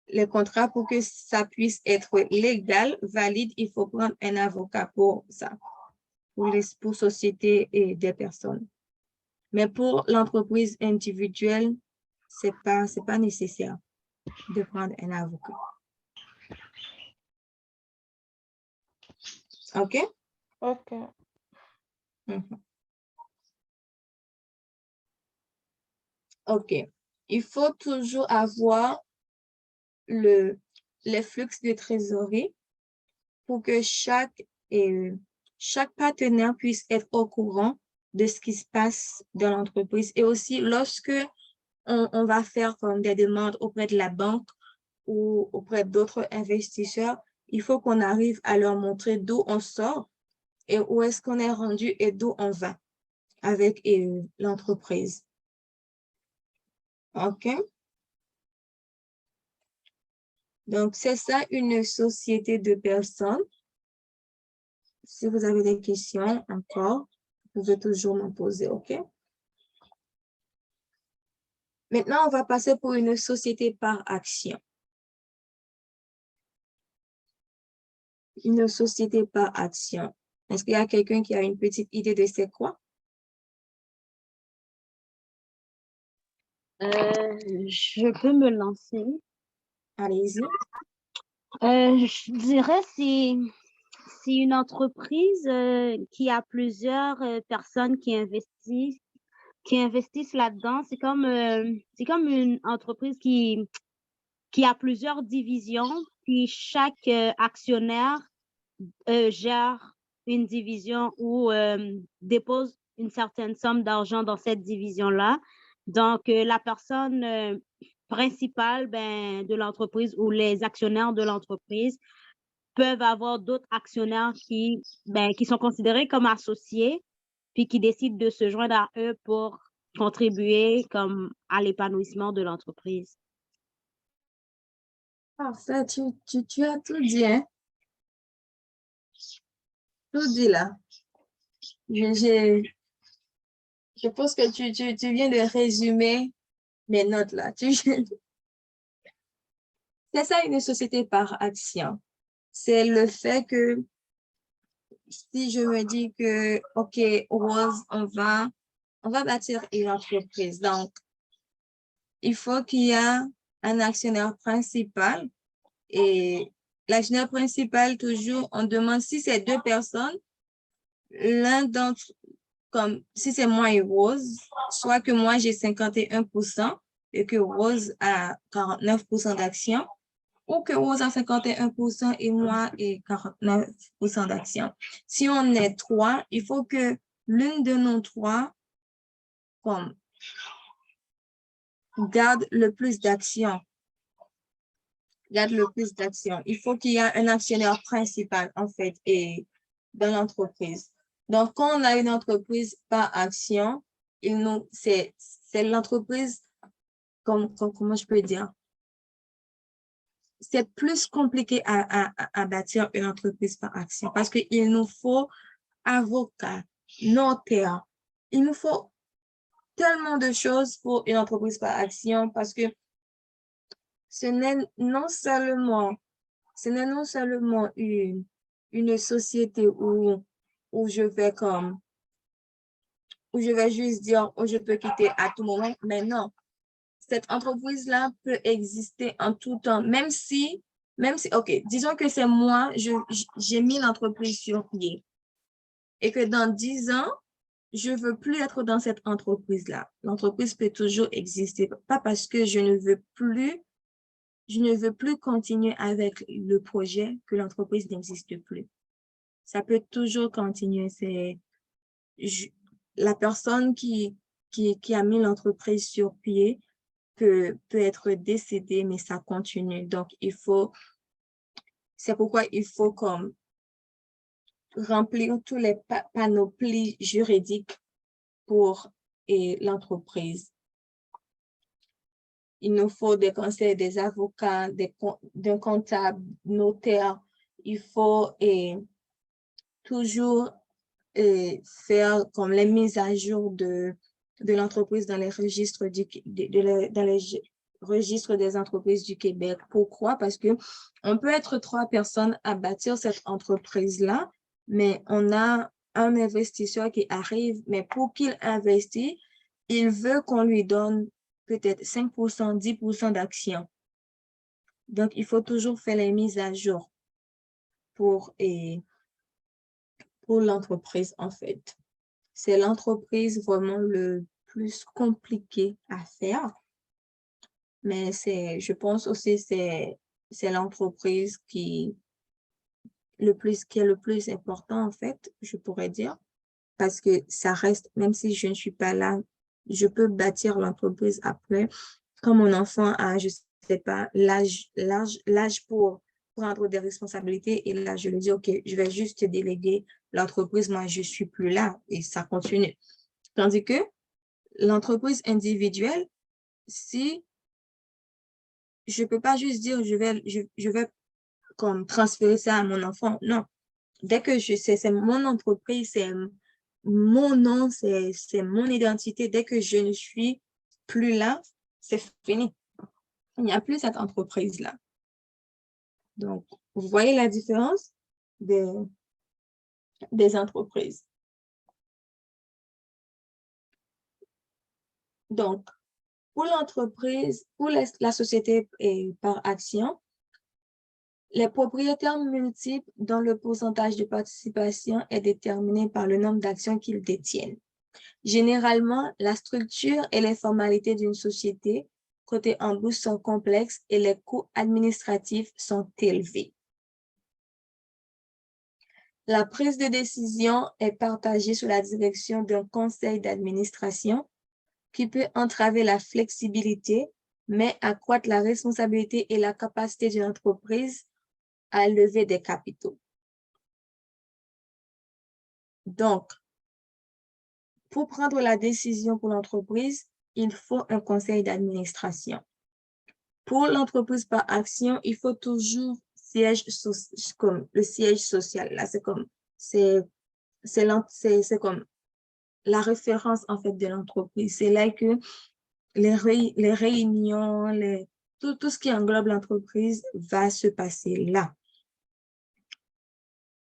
Les contrats, pour que ça puisse être légal, valide, il faut prendre un avocat pour ça, pour société et des personnes. Mais pour l'entreprise individuelle, c'est pas nécessaire de prendre un avocat. OK? OK. OK. il faut toujours avoir les flux de trésorerie pour que chaque partenaire puisse être au courant de ce qui se passe dans l'entreprise. Et aussi, lorsque on va faire comme des demandes auprès de la banque ou auprès d'autres investisseurs, il faut qu'on arrive à leur montrer d'où on sort et où est-ce qu'on est rendu et d'où on va avec l'entreprise. OK? Donc, c'est ça une société de personnes. Si vous avez des questions encore, vous pouvez toujours m'en poser, OK? Maintenant, on va passer pour une société par action. Une société par action. Est-ce qu'il y a quelqu'un qui a une petite idée de c'est quoi? Je peux me lancer. Allez-y. Je dirais c'est une entreprise qui a plusieurs personnes qui investissent là-dedans. C'est comme une entreprise qui a plusieurs divisions, puis chaque actionnaire gère une division ou dépose une certaine somme d'argent dans cette division-là. Donc, la personne principale de l'entreprise ou les actionnaires de l'entreprise peuvent avoir d'autres actionnaires qui sont considérés comme associés, puis qui décident de se joindre à eux pour contribuer comme à l'épanouissement de l'entreprise. Parfait, tu as tout dit, hein? Tout dit là. Je pense que tu viens de résumer mes notes là. C'est ça une société par action. C'est le fait que si je me dis que, OK, Rose, on va bâtir une entreprise. Donc, il faut qu'il y ait un actionnaire principal. Et l'actionnaire principal, toujours, on demande si c'est deux personnes, l'un d'entre, comme si c'est moi et Rose, soit que moi j'ai 51% et que Rose a 49% d'actions, ou que Rose a 51% et moi et 49% d'actions. Si on est trois, il faut que l'une de nos trois comme, garde le plus d'actions. Il faut qu'il y ait un actionnaire principal, en fait, et dans l'entreprise. Donc, quand on a une entreprise par action, c'est l'entreprise, comment je peux dire? C'est plus compliqué à bâtir une entreprise par action parce qu'il nous faut avocat, notaire. Il nous faut tellement de choses pour une entreprise par action parce que ce n'est non seulement une société où je vais juste dire, oh, je peux quitter à tout moment, mais non. Cette entreprise-là peut exister en tout temps, même si, OK, disons que c'est moi, j'ai mis l'entreprise sur pied et que dans 10 ans, je ne veux plus être dans cette entreprise-là. L'entreprise peut toujours exister, pas parce que je ne veux plus continuer avec le projet que l'entreprise n'existe plus. Ça peut toujours continuer. C'est la personne qui a mis l'entreprise sur pied peut être décédée, mais ça continue. Donc, c'est pourquoi il faut comme remplir tous les panoplies juridiques pour l'entreprise. Il nous faut des conseils des avocats, d'un comptable, notaire. Il faut toujours faire comme les mises à jour de l'entreprise dans les registres dans les registres des entreprises du Québec. Pourquoi? Parce que on peut être 3 personnes à bâtir cette entreprise-là, mais on a un investisseur qui arrive, mais pour qu'il investisse, il veut qu'on lui donne peut-être 5%, 10% d'actions. Donc, il faut toujours faire les mises à jour pour l'entreprise, en fait. C'est l'entreprise vraiment le plus compliqué à faire. mais je pense aussi c'est l'entreprise qui est le plus important, en fait, je pourrais dire, parce que ça reste, même si je ne suis pas là, je peux bâtir l'entreprise après. Quand mon enfant a, je sais pas, l'âge pour prendre des responsabilités, et là, je lui dis, OK, je vais juste te déléguer l'entreprise, moi, je suis plus là, et ça continue. Tandis que l'entreprise individuelle, si je peux pas juste dire, je vais comme transférer ça à mon enfant, non. Dès que je sais, c'est mon entreprise, c'est mon nom, c'est mon identité. Dès que je ne suis plus là, c'est fini. Il n'y a plus cette entreprise-là. Donc, vous voyez la différence des entreprises. Donc, pour l'entreprise, pour la société par action, les propriétaires multiples dont le pourcentage de participation est déterminé par le nombre d'actions qu'ils détiennent. Généralement, la structure et les formalités d'une société cotée en bourse sont complexes et les coûts administratifs sont élevés. La prise de décision est partagée sous la direction d'un conseil d'administration qui peut entraver la flexibilité, mais accroître la responsabilité et la capacité d'une entreprise à lever des capitaux. Donc, pour prendre la décision pour l'entreprise, il faut un conseil d'administration. Pour l'entreprise par action, il faut toujours comme le siège social. Là, c'est comme la référence en fait de l'entreprise. C'est là que les réunions, tout ce qui englobe l'entreprise va se passer là.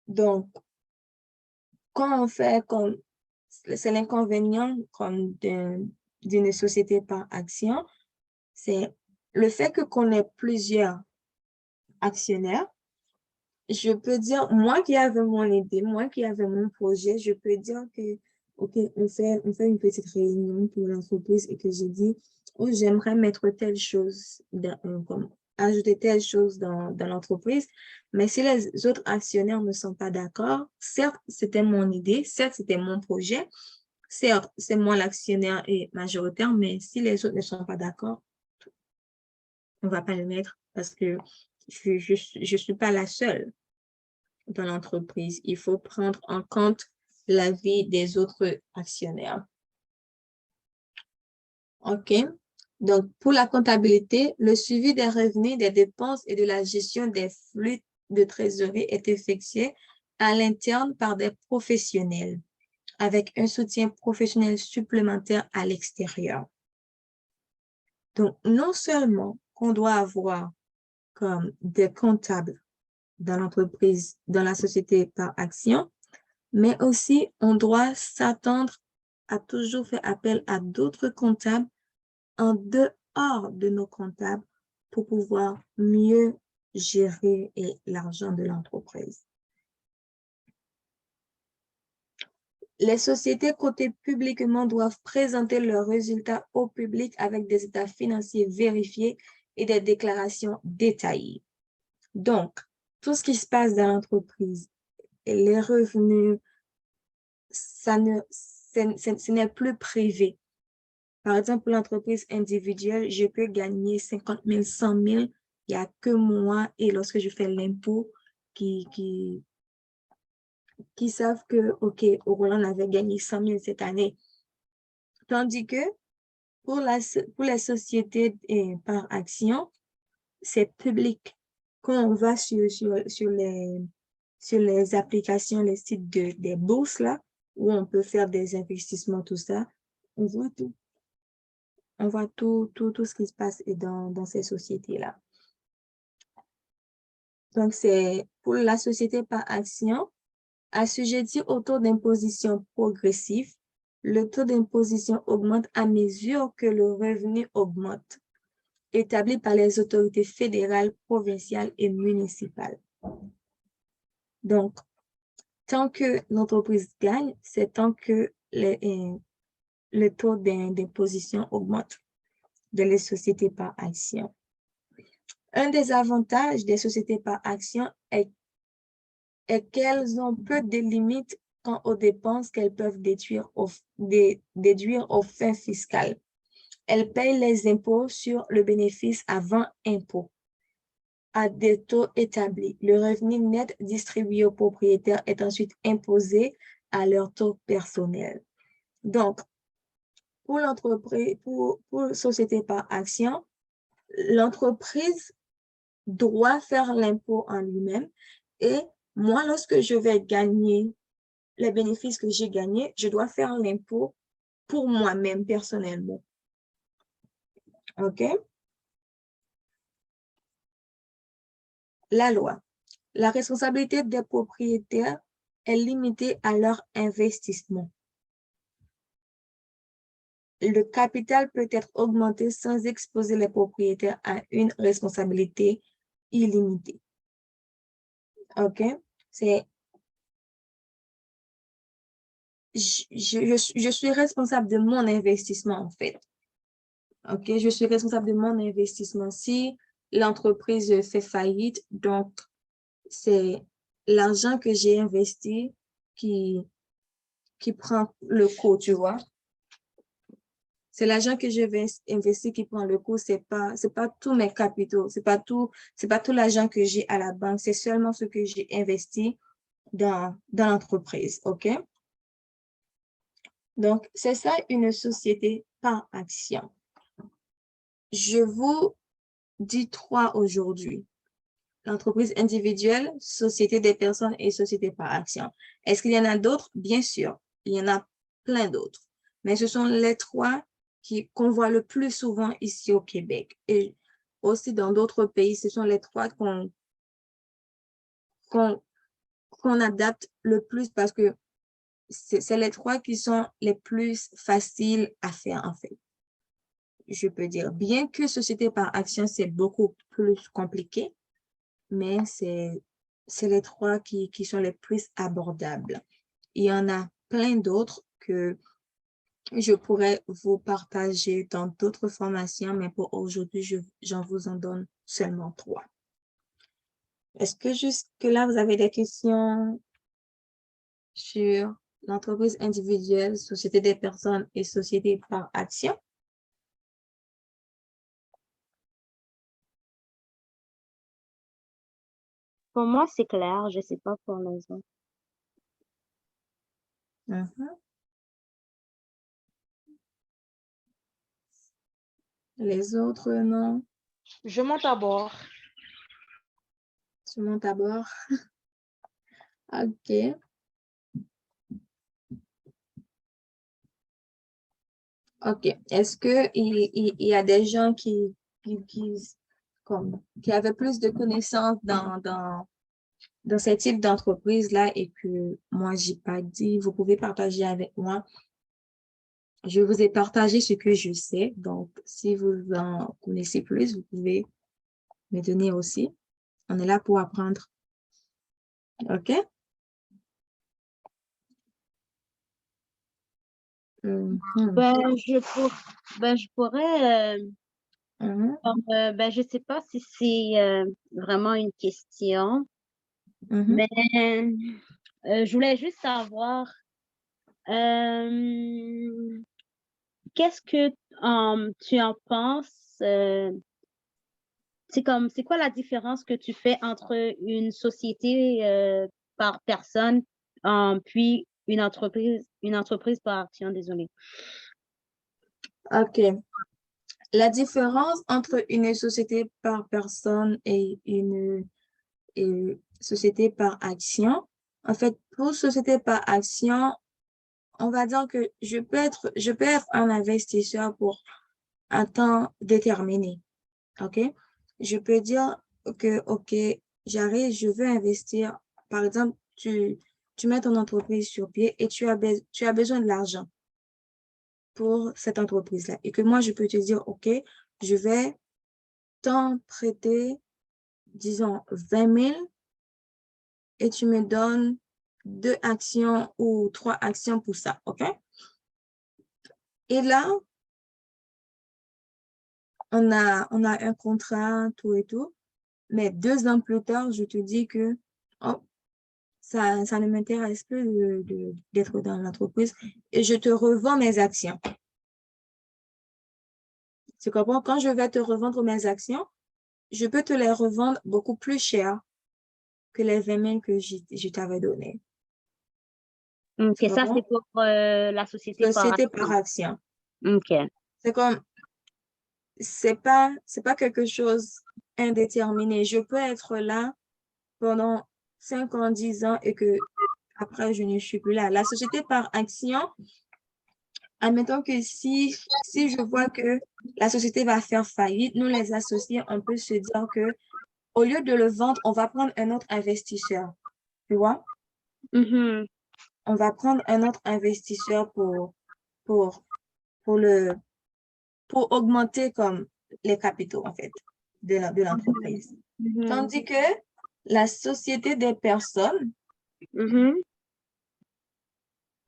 Donc, quand on fait comme c'est l'inconvénient comme d'une société par action, c'est le fait qu'on ait plusieurs actionnaires. Je peux dire, moi qui avais mon idée, moi qui avais mon projet, je peux dire que, OK, on fait une petite réunion pour l'entreprise et que j'ai dit, oh, j'aimerais mettre telle chose, comme ajouter telle chose dans l'entreprise. Mais si les autres actionnaires ne sont pas d'accord, certes, c'était mon idée, certes, c'était mon projet, certes, c'est moi l'actionnaire et majoritaire, mais si les autres ne sont pas d'accord, on ne va pas le mettre parce que je suis pas la seule dans l'entreprise. Il faut prendre en compte l'avis des autres actionnaires. OK? Donc, pour la comptabilité, le suivi des revenus, des dépenses et de la gestion des flux de trésorerie est effectué à l'interne par des professionnels, avec un soutien professionnel supplémentaire à l'extérieur. Donc, non seulement qu'on doit avoir comme des comptables dans l'entreprise, dans la société par action, mais aussi on doit s'attendre à toujours faire appel à d'autres comptables en dehors de nos comptables pour pouvoir mieux gérer l'argent de l'entreprise. Les sociétés cotées publiquement doivent présenter leurs résultats au public avec des états financiers vérifiés et des déclarations détaillées. Donc, tout ce qui se passe dans l'entreprise et les revenus, ce n'est plus privé. Par exemple, pour l'entreprise individuelle, je peux gagner 50 000, 100 000. Il n'y a que moi et lorsque je fais l'impôt qui savent que, OK, Roland avait gagné 100 000 cette année. Tandis que pour les sociétés par action, c'est public. Quand on va sur les applications, les sites des bourses, là, où on peut faire des investissements, tout ça, on voit tout. On voit tout ce qui se passe dans ces sociétés-là. Donc, c'est pour la société par action, assujettie au taux d'imposition progressif, le taux d'imposition augmente à mesure que le revenu augmente, établi par les autorités fédérales, provinciales et municipales. Donc, tant que l'entreprise gagne, c'est tant que le taux d'imposition augmente. les sociétés par action. Un des avantages des sociétés par action est qu'elles ont peu de limites quant aux dépenses qu'elles peuvent déduire aux fins fiscales. Elles payent les impôts sur le bénéfice avant impôt à des taux établis. Le revenu net distribué aux propriétaires est ensuite imposé à leur taux personnel. Donc, pour l'entreprise, pour société par action, l'entreprise doit faire l'impôt en lui-même et moi, lorsque je vais gagner les bénéfices que j'ai gagnés, je dois faire l'impôt pour moi-même personnellement. OK? La loi. La responsabilité des propriétaires est limitée à leur investissement. Le capital peut être augmenté sans exposer les propriétaires à une responsabilité illimitée. OK? Je suis responsable de mon investissement, en fait. OK? Je suis responsable de mon investissement. Si l'entreprise fait faillite, donc c'est l'argent que j'ai investi qui prend le coup, tu vois. C'est l'argent que je vais investir qui prend le coup, c'est pas tous mes capitaux, c'est pas tout l'argent que j'ai à la banque, c'est seulement ce que j'ai investi dans l'entreprise, OK? Donc, c'est ça une société par action. Je vous dis 3 aujourd'hui. L'entreprise individuelle, société des personnes et société par action. Est-ce qu'il y en a d'autres? Bien sûr, il y en a plein d'autres. Mais ce sont les 3 qu'on voit le plus souvent ici au Québec. Et aussi dans d'autres pays, ce sont les 3 qu'on adapte le plus parce que c'est les 3 qui sont les plus faciles à faire en fait. Je peux dire, bien que société par action, c'est beaucoup plus compliqué, mais c'est les 3 qui sont les plus abordables. Il y en a plein d'autres que je pourrais vous partager dans d'autres formations, mais pour aujourd'hui, j'en vous en donne seulement 3. Est-ce que jusque-là, vous avez des questions sur l'entreprise individuelle, société des personnes et société par action? Pour moi, c'est clair. Je ne sais pas pour les autres. Les autres, non? Je monte à bord. Tu montes à bord? OK. OK. Est-ce qu'il y a des gens qui avaient plus de connaissances dans ce type d'entreprise-là et que moi, je n'ai pas dit, vous pouvez partager avec moi. Je vous ai partagé ce que je sais. Donc, si vous en connaissez plus, vous pouvez me donner aussi. On est là pour apprendre. OK? Je pourrais, je sais pas si c'est vraiment une question, mais je voulais juste savoir, qu'est-ce que tu en penses? C'est quoi la différence que tu fais entre une société par personne, puis une entreprise par action, désolée. OK. La différence entre une société par personne et une société par action, en fait, pour société par action, on va dire que je peux être un investisseur pour un temps déterminé. OK? Je peux dire que, OK, j'arrive, je veux investir. Par exemple, tu mets ton entreprise sur pied et tu as besoin de l'argent pour cette entreprise-là. Et que moi, je peux te dire, OK, je vais t'en prêter, disons, 20 000 et tu me donnes 2 actions ou 3 actions pour ça, OK? Et là, on a un contrat, tout et tout, mais 2 ans plus tard, je te dis que oh, ça ne m'intéresse plus d'être dans l'entreprise et je te revends mes actions. Tu comprends? Quand je vais te revendre mes actions, je peux te les revendre beaucoup plus cher que les 20 000 que je t'avais donné. OK, Tu ça, comprends? c'est pour la société par Société par action. action. OK. C'est comme, c'est pas quelque chose indéterminé. Je peux être là pendant 5 ans, 10 ans et que après, je ne suis plus là. La société par action, admettons que si je vois que la société va faire faillite, nous les associés, on peut se dire que au lieu de le vendre, on va prendre un autre investisseur. Tu vois? Mhm. On va prendre un autre investisseur pour augmenter comme les capitaux, en fait, de l'entreprise. Mhm. Tandis que la société des personnes, Mhm.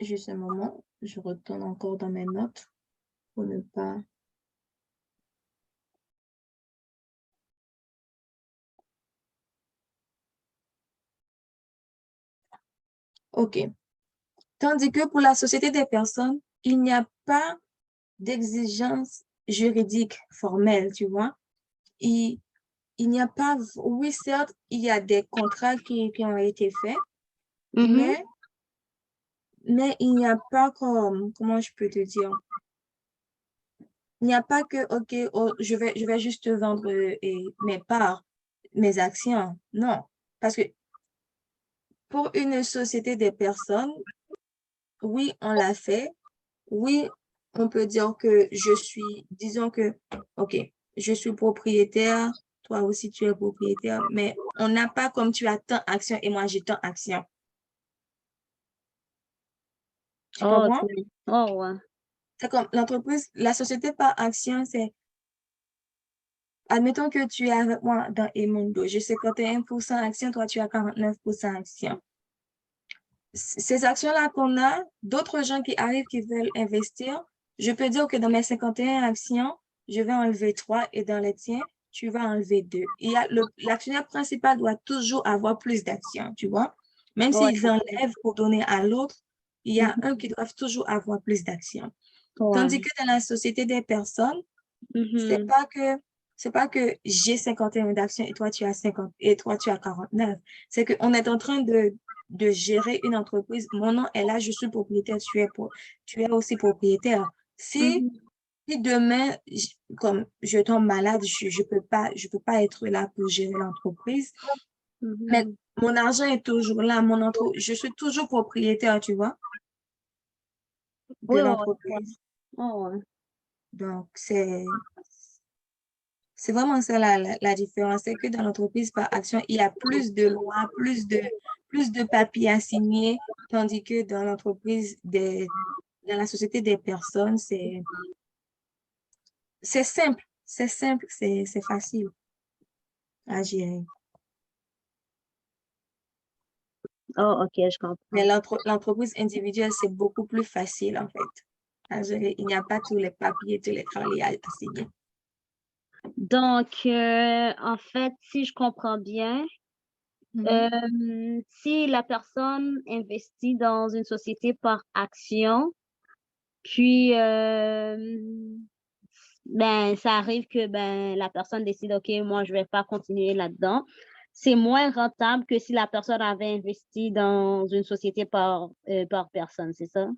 juste un moment, je retourne encore dans mes notes pour ne pas... OK. Tandis que pour la société des personnes, il n'y a pas d'exigence juridique formelle, tu vois. Il n'y a pas... Oui, certes, il y a des contrats qui ont été faits, Mhm. mais il n'y a pas comme... Comment je peux te dire? Il n'y a pas que, OK, oh, je vais juste te vendre mes parts, mes actions. Non. Parce que pour une société des personnes, oui, on l'a fait. Oui, on peut dire que disons que, OK, je suis propriétaire, toi aussi tu es propriétaire, mais on n'a pas comme tu as tant actions et moi j'ai tant actions. Tu Oh, comprends? OK. Oh, ouais. C'est comme l'entreprise, la société par action, c'est, admettons que tu es avec moi dans Emundo, j'ai 51% actions, toi tu as 49% actions. Ces actions-là qu'on a, d'autres gens qui arrivent, qui veulent investir, je peux dire que dans mes 51 actions, je vais enlever 3 et dans les tiens, tu vas enlever 2. L'actionnaire principal doit toujours avoir plus d'actions, tu vois. Même Ouais. s'ils enlèvent pour donner à l'autre, il y a Mhm. un qui doit toujours avoir plus d'actions. Ouais. Tandis que dans la société des personnes, c'est Mhm. pas que j'ai 51 d'actions et toi tu as 50 et toi tu as 49. C'est qu'on est en train de gérer une entreprise. Mon nom est là, je suis propriétaire, tu es aussi propriétaire. Si Mhm. demain, comme je tombe malade, je peux pas être là pour gérer l'entreprise, mais Mhm. mon argent est toujours là, je suis toujours propriétaire, tu vois, de Oui, ouais, ouais. l'entreprise. Oh, ouais. Donc, c'est vraiment ça la différence, c'est que dans l'entreprise par action, il y a plus de lois, plus de papiers à signer, tandis que dans dans la société des personnes, c'est simple, c'est facile à gérer. Oh, OK, je Mais comprends. l'entreprise individuelle, c'est beaucoup plus facile en fait à gérer. Il n'y a pas tous les papiers, tous les travaux à signer. Donc, en fait, si je comprends bien, si la personne investit dans une société par action, puis ben ça arrive que ben la personne décide OK, moi je vais pas continuer là-dedans. C'est moins rentable que si la personne avait investi dans une société par personne, c'est ça?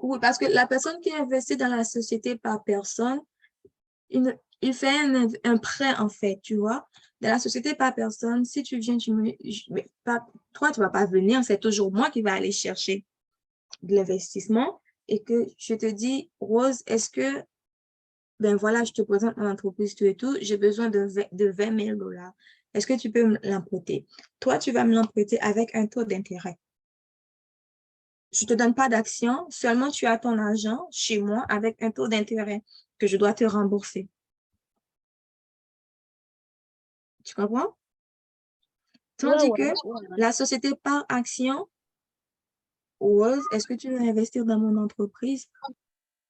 Oui, parce que la personne qui investit dans la société par personne, il fait un prêt, en fait, tu vois. Dans la société par personne, si tu viens, mais toi, tu vas pas venir, c'est toujours moi qui vais aller chercher de l'investissement et que je te dis, Rose, est-ce que, ben voilà, je te présente mon entreprise, tout et tout, j'ai besoin de 20 000 $. Est-ce que tu peux me l'emprunter? Toi, tu vas me l'emprunter avec un taux d'intérêt. Je ne te donne pas d'action, seulement tu as ton argent chez moi avec un taux d'intérêt que je dois te rembourser. Tu comprends? Ouais, Tandis ouais, que ouais. la société par action, Rose, est-ce que tu veux investir dans mon entreprise?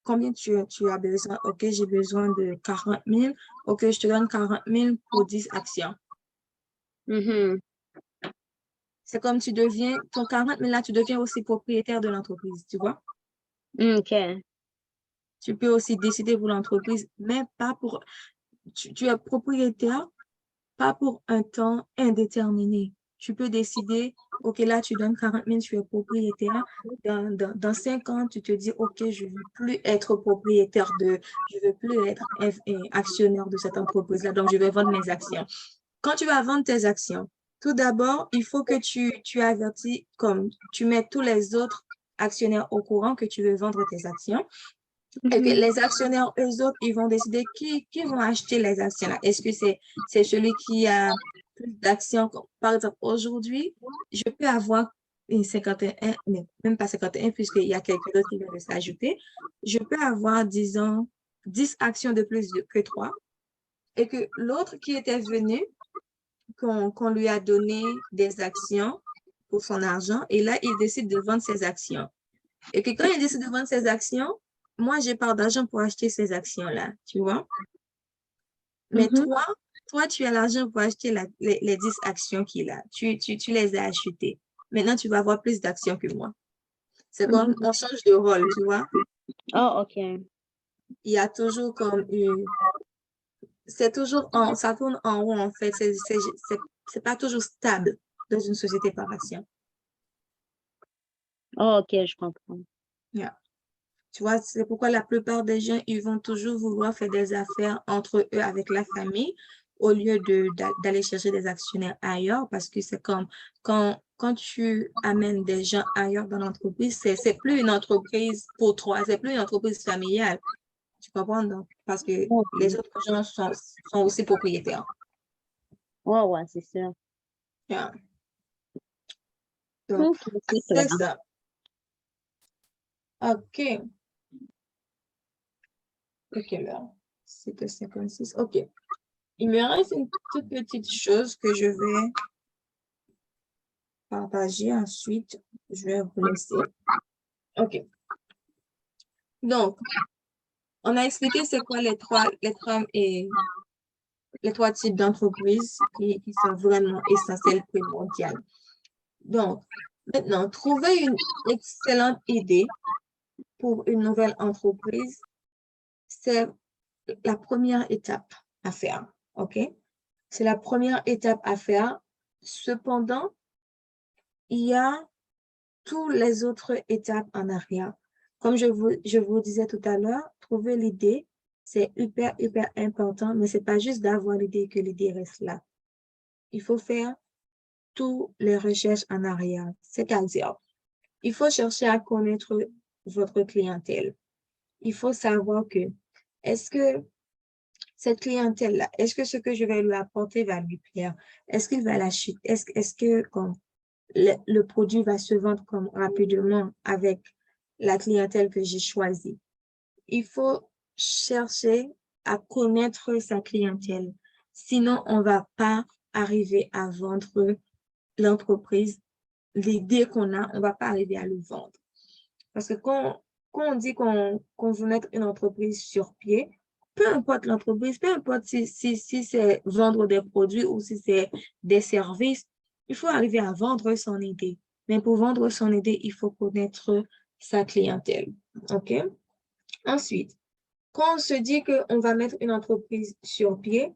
combien tu as besoin? OK, j'ai besoin de 40 000. OK, je te donne 40 000 pour 10 actions. Mhm. C'est comme tu deviens, ton 40 000 là, tu deviens aussi propriétaire de l'entreprise, tu vois? OK. Tu peux aussi décider pour l'entreprise, mais pas pour, tu es propriétaire, pas pour un temps indéterminé. Tu peux décider, OK, là, tu donnes 40 000, tu es propriétaire. Dans 5 ans, tu te dis, OK, je ne veux plus être propriétaire je ne veux plus être actionnaire de cette entreprise-là, donc je vais vendre mes actions. Quand tu vas vendre tes actions, tout d'abord, il faut que tu avertis, comme tu mets tous les autres actionnaires au courant que tu veux vendre tes actions. Et que les actionnaires, eux autres, ils vont décider qui vont acheter les actions là. Est-ce que c'est celui qui a plus d'actions? Par exemple, aujourd'hui, je peux avoir une 51, mais même pas 51, puisqu'il y a quelqu'un d'autre qui vient de s'ajouter. Je peux avoir, disons, 10 actions de plus que 3. Et que l'autre qui était venu, qu'on lui a donné des actions pour son argent, et là, il décide de vendre ses actions. Et que quand il décide de vendre ses actions, moi, j'ai pas d'argent pour acheter ces actions-là, tu vois. Mais toi, tu as l'argent pour acheter les 10 actions qu'il a. Tu les as achetées. Maintenant, tu vas avoir plus d'actions que moi. C'est comme on change de rôle, tu vois. Oh, OK. Il y a toujours comme ça tourne en rond, en fait. C'est pas toujours stable dans une société par action. Oh, OK, je comprends. Yeah. Tu vois, c'est pourquoi la plupart des gens, ils vont toujours vouloir faire des affaires entre eux avec la famille au lieu d'aller chercher des actionnaires ailleurs, parce que c'est comme quand tu amènes des gens ailleurs dans l'entreprise, c'est plus une entreprise pour toi, c'est plus une entreprise familiale. Tu comprends? Donc, parce que les autres gens sont aussi propriétaires. Ouais, c'est sûr. Yeah. Donc, OK, c'est c'est clair. ça. OK. Quelle heure? C'était 56. OK. Il me reste une toute petite chose que je vais partager. Ensuite, je vais vous laisser. OK. Donc, on a expliqué c'est quoi les trois types d'entreprises qui sont vraiment essentielles, primordiales. Donc, maintenant, trouver une excellente idée pour une nouvelle entreprise, c'est la première étape à faire. OK? C'est la première étape à faire. Cependant, il y a toutes les autres étapes en arrière. Comme je vous disais tout à l'heure, trouver l'idée, c'est hyper important, mais c'est pas juste d'avoir l'idée que l'idée reste là. Il faut faire toutes les recherches en arrière. C'est-à-dire, il faut chercher à connaître votre clientèle. Il faut savoir que, est-ce que cette clientèle-là, est-ce que ce que je vais lui apporter va lui plaire? Est-ce qu'il va l'acheter? Est-ce que comme le produit va se vendre comme rapidement avec la clientèle que j'ai choisie? Il faut chercher à connaître sa clientèle. Sinon, on ne va pas arriver à vendre l'entreprise. L'idée qu'on a, on ne va pas arriver à le vendre. Parce que quand on dit qu'on veut mettre une entreprise sur pied, peu importe l'entreprise, peu importe si c'est vendre des produits ou si c'est des services, il faut arriver à vendre son idée. Mais pour vendre son idée, il faut connaître sa clientèle. OK? Ensuite, quand on se dit qu'on va mettre une entreprise sur pied,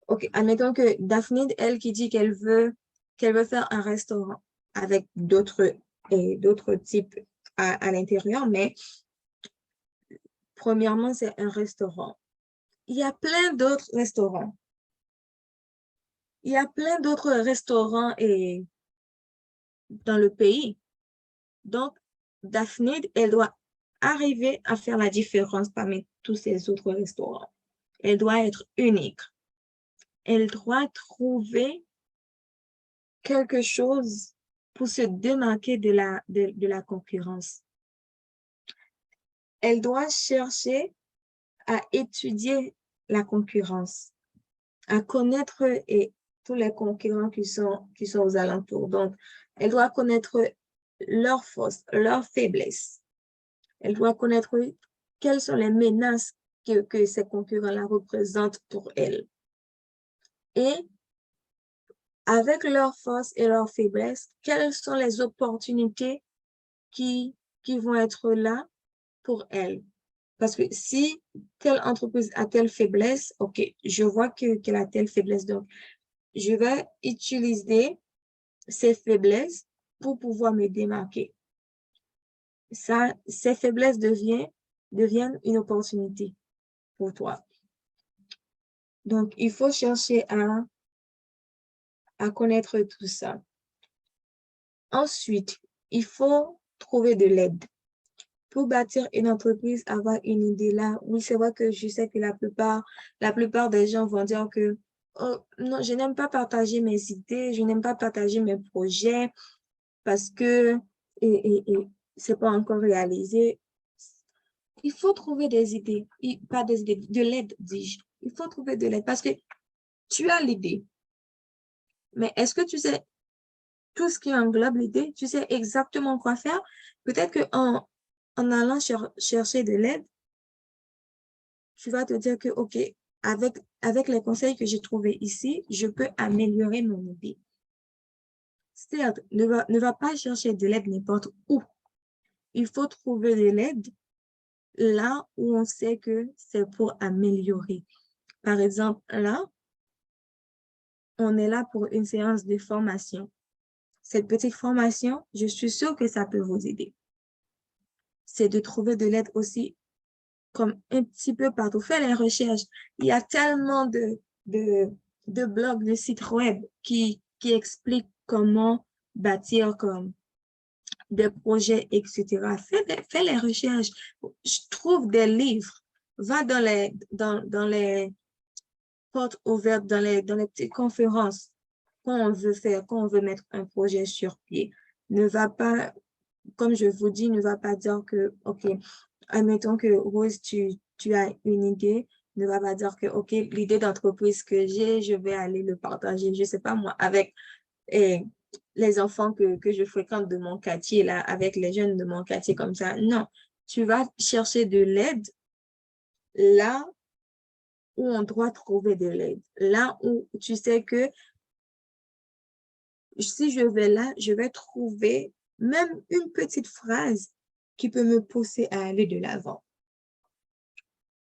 OK, admettons que Daphne, elle qui dit qu'elle veut faire un restaurant avec d'autres types à l'intérieur, mais premièrement, c'est un restaurant. Il y a plein d'autres restaurants. Il y a plein d'autres restaurants dans le pays. Donc, Daphne, elle doit arriver à faire la différence parmi tous ces autres restaurants. Elle doit être unique. Elle doit trouver quelque chose pour se démarquer de la concurrence. Elle doit chercher à étudier la concurrence, à connaître tous les concurrents qui sont aux alentours. Donc, elle doit connaître leurs forces, leurs faiblesses. Elle doit connaître quelles sont les menaces que ces concurrents-là représentent pour elle. Et avec leurs forces et leurs faiblesses, quelles sont les opportunités qui vont être là pour elle. Parce que si telle entreprise a telle faiblesse, OK, je vois qu'elle a telle faiblesse, donc je vais utiliser ces faiblesses pour pouvoir me démarquer. Ça, ces faiblesses deviennent une opportunité pour toi. Donc, il faut chercher à connaître tout ça. Ensuite, il faut trouver de l'aide. Pour bâtir une entreprise, avoir une idée là, oui, c'est vrai que je sais que la plupart des gens vont dire que oh, non, je n'aime pas partager mes idées, je n'aime pas partager mes projets parce que c'est pas encore réalisé. Il faut trouver des idées, pas des idées, de l'aide, dis-je. Il faut trouver de l'aide parce que tu as l'idée. Mais est-ce que tu sais tout ce qui englobe l'idée? Tu sais exactement quoi faire? Peut-être qu'en allant chercher de l'aide, tu vas te dire que, OK, avec les conseils que j'ai trouvés ici, je peux améliorer mon idée. Certes, ne va pas chercher de l'aide n'importe où. Il faut trouver de l'aide là où on sait que c'est pour améliorer. Par exemple, là, on est là pour une séance de formation. Cette petite formation, je suis sûre que ça peut vous aider. C'est de trouver de l'aide aussi comme un petit peu partout. Fais les recherches. Il y a tellement de blogs, de sites web qui expliquent comment bâtir comme des projets, etc. Fais les recherches. Je trouve des livres. Va dans les portes ouvertes, dans les petites conférences quand on veut mettre un projet sur pied. Ne va pas, comme je vous dis, ne va pas dire que, OK, admettons que Rose, tu as une idée, ne va pas dire que, OK, l'idée d'entreprise que j'ai, je vais aller le partager, je sais pas moi, avec les enfants que je fréquente de mon quartier, là, avec les jeunes de mon quartier comme ça. Non, tu vas chercher de l'aide là où on doit trouver de l'aide, là où tu sais que si je vais là, je vais trouver même une petite phrase qui peut me pousser à aller de l'avant.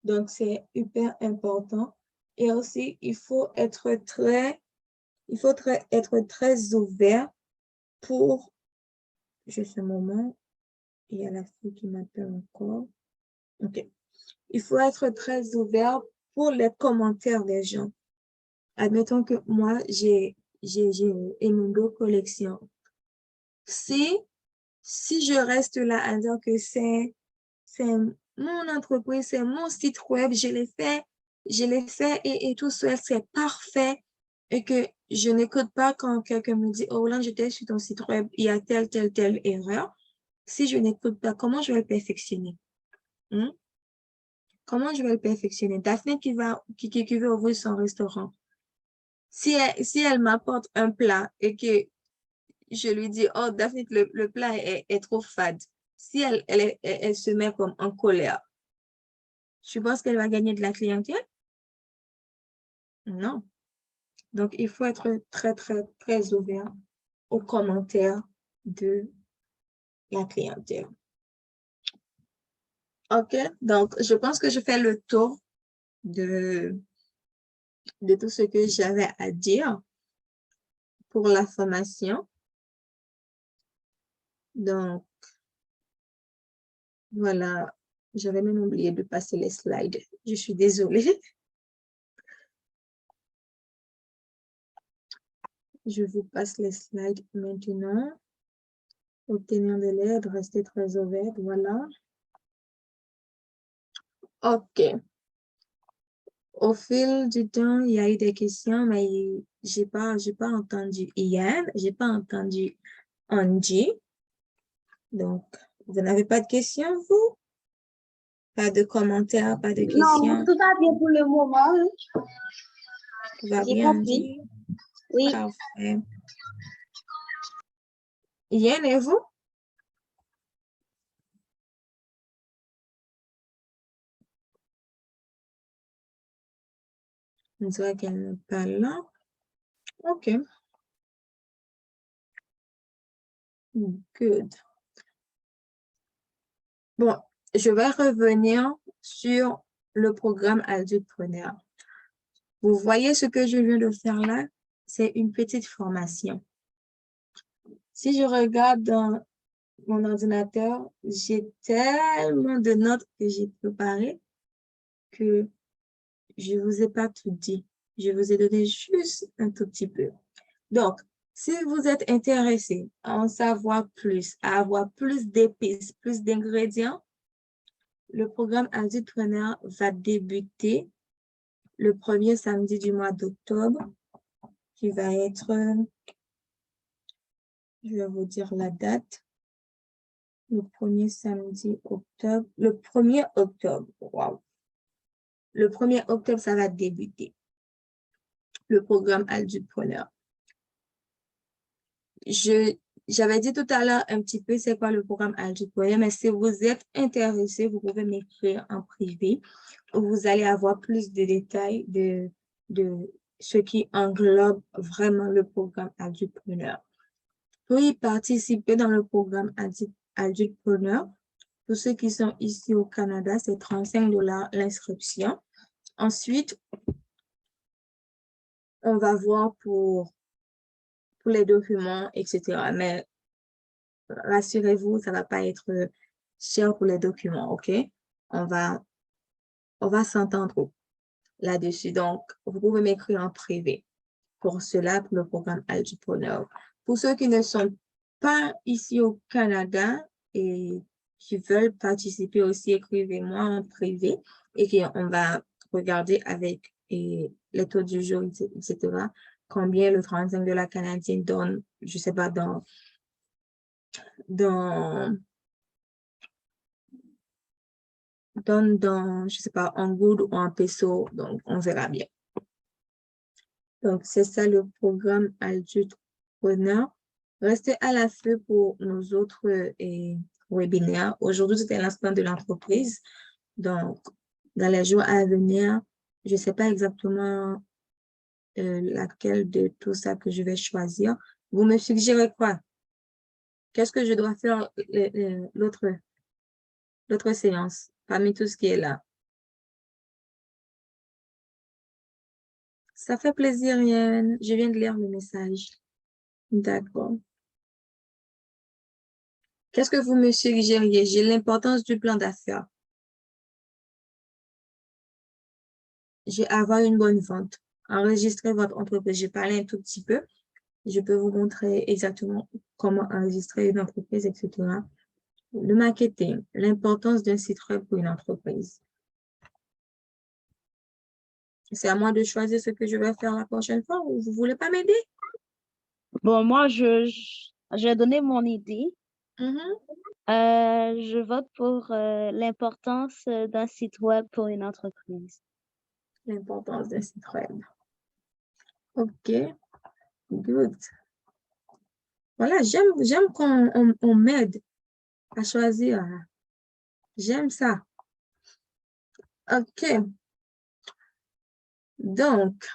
Donc, c'est hyper important. Et aussi, il faut être très ouvert pour, juste un moment, il y a la fille qui m'appelle encore. OK. Il faut être très ouvert pour les commentaires des gens. Admettons que moi, j'ai une autre collection. Si je reste là à dire que c'est mon entreprise, c'est mon site web, je l'ai fait et tout ça, c'est parfait. Et que je n'écoute pas quand quelqu'un me dit, oh là, j'étais sur ton site web, il y a telle erreur. Si je n'écoute pas, comment je vais le perfectionner? Comment je vais le perfectionner? Daphné qui veut ouvrir son restaurant. Si elle m'apporte un plat et que je lui dis, oh, Daphné, le plat est trop fade. Si elle se met comme en colère, tu penses qu'elle va gagner de la clientèle? Non. Donc, il faut être très ouvert aux commentaires de la clientèle. OK, donc je pense que je fais le tour de tout ce que j'avais à dire pour la formation. Donc, voilà, j'avais même oublié de passer les slides. Je suis désolée. Je vous passe les slides maintenant. Obtenir de l'aide, rester très ouvert, voilà. OK. Au fil du temps, il y a eu des questions, mais j'ai pas entendu Ian, j'ai pas entendu Angie. Donc, vous n'avez pas de questions, vous? Pas de commentaires, pas de questions? Non, tout va bien pour le moment. Tout va J'ai bien, compris. Angie? Oui. Parfait. Ian et vous? On dirait qu'elle n'est pas là. OK. Good. Bon, je vais revenir sur le programme Adultpreneur. Vous voyez ce que je viens de faire là? C'est une petite formation. Si je regarde dans mon ordinateur, j'ai tellement de notes que j'ai préparées que je ne vous ai pas tout dit. Je vous ai donné juste un tout petit peu. Donc, si vous êtes intéressé à en savoir plus, à avoir plus d'épices, plus d'ingrédients, le programme Adultpreneur va débuter le premier samedi du mois d'octobre, qui va être, je vais vous dire la date, le premier samedi octobre, le 1er octobre, wow. Le 1er octobre, ça va débuter, le programme Adultpreneur. J'avais dit tout à l'heure un petit peu c'est quoi le programme Adultpreneur, mais si vous êtes intéressé, vous pouvez m'écrire en privé où vous allez avoir plus de détails de ce qui englobe vraiment le programme Adultpreneur. Pour y participer dans le programme Adultpreneur, pour ceux qui sont ici au Canada, c'est 35 $ l'inscription. Ensuite, on va voir pour les documents, etc. Mais rassurez-vous, ça ne va pas être cher pour les documents, OK? On va s'entendre là-dessus. Donc, vous pouvez m'écrire en privé pour cela, pour le programme Adultpreneur. Pour ceux qui ne sont pas ici au Canada et qui veulent participer aussi, écrivez-moi en privé et qu'on va regarder avec les taux du jour, etc., combien le 35 $ canadien donne, je ne sais pas, dans je sais pas, en goud ou en peso, donc on verra bien. Donc, c'est ça le programme Adultpreneur. Restez à l'affût pour nos autres webinaires. Aujourd'hui, c'était le lancement de l'entreprise. Donc, dans les jours à venir, je ne sais pas exactement laquelle de tout ça que je vais choisir. Vous me suggérez quoi? Qu'est-ce que je dois faire l'autre séance parmi tout ce qui est là? Ça fait plaisir, Yann. Je viens de lire le message. D'accord. Qu'est-ce que vous me suggériez? J'ai l'importance du plan d'affaires. J'ai avoir une bonne vente. Enregistrer votre entreprise. J'ai parlé un tout petit peu. Je peux vous montrer exactement comment enregistrer une entreprise, etc. Le marketing. L'importance d'un site web pour une entreprise. C'est à moi de choisir ce que je vais faire la prochaine fois ou vous ne voulez pas m'aider? Bon, moi, je vais donner mon idée. Je vote pour l'importance d'un site web pour une entreprise. L'importance d'un site web. OK. Good. Voilà, j'aime qu'on m'aide à choisir. J'aime ça. OK. Donc,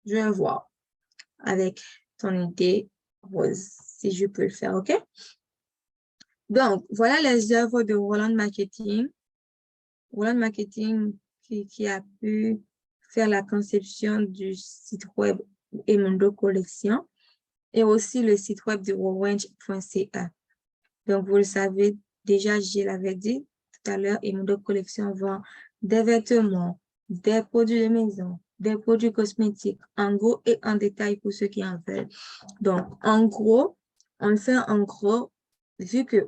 je vais voir avec ton idée, Rose, si je peux le faire, OK? Donc, voilà les œuvres de Roland Marketing. Roland Marketing qui a pu faire la conception du site web Emondo Collection et aussi le site web de Orange.ca. Donc, vous le savez, déjà, je l'avais dit tout à l'heure, Emondo Collection vend des vêtements, des produits de maison, des produits cosmétiques, en gros et en détail pour ceux qui en veulent. Donc, en gros, on le fait en gros, vu que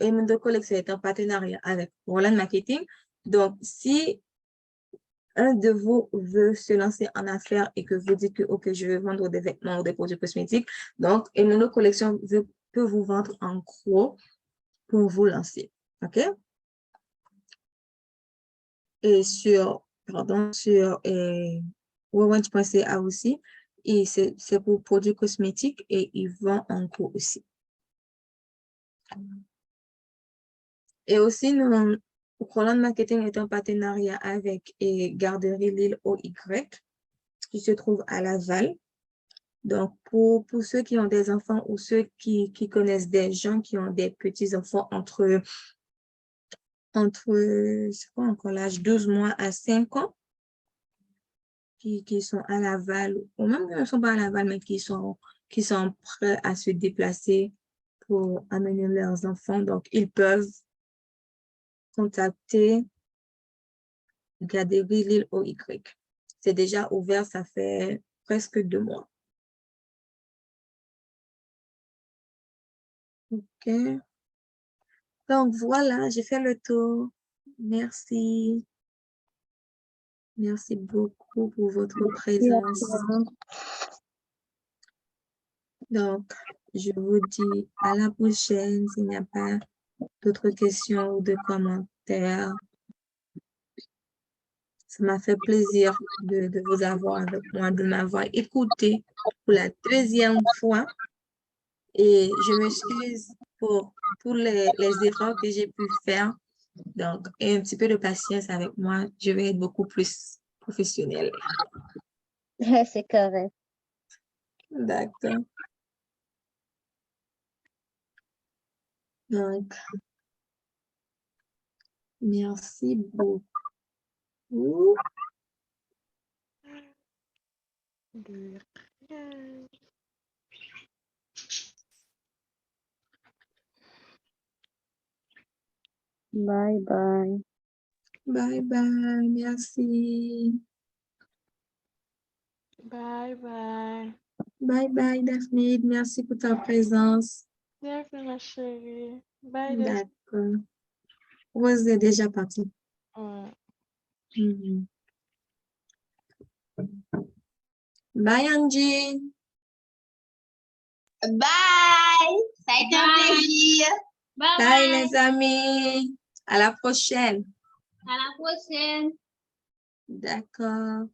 Emondo Collection est en partenariat avec Roland Marketing. Donc, si un de vous veut se lancer en affaires et que vous dites que, OK, je veux vendre des vêtements ou des produits cosmétiques, donc Emondo Collection peut vous vendre en gros pour vous lancer. OK? Et sur Orange.ca aussi, et c'est pour produits cosmétiques et ils vendent en gros aussi. Et aussi, nous Roland Marketing est en partenariat avec Garderie Lille OY, qui se trouve à Laval. Donc, pour ceux qui ont des enfants ou ceux qui connaissent des gens qui ont des petits-enfants entre c'est quoi encore l'âge, 12 mois à 5 ans, qui sont à Laval, ou même qui ne sont pas à Laval, mais qui sont prêts à se déplacer pour amener leurs enfants. Donc, ils peuvent contacter Garderie Lille OY. C'est déjà ouvert, ça fait presque 2 mois. OK. Donc, voilà, j'ai fait le tour. Merci. Merci beaucoup pour votre présence. Donc, je vous dis à la prochaine s'il n'y a pas d'autres questions ou de commentaires. Ça m'a fait plaisir de vous avoir avec moi, de m'avoir écouté pour la 2e fois. Et je m'excuse pour tous les erreurs que j'ai pu faire. Donc, et un petit peu de patience avec moi, je vais être beaucoup plus professionnelle. C'est correct. D'accord. Donc, merci beaucoup. Bye bye. Bye bye, merci. Bye bye. Bye bye, Daphne. Merci pour ta présence. Merci, ma chérie. Bye, D'accord. Rose est déjà partie. Ouais. Bye, Angie. Bye! Ça a été un plaisir. Bye, les amis. À la prochaine. À la prochaine. D'accord.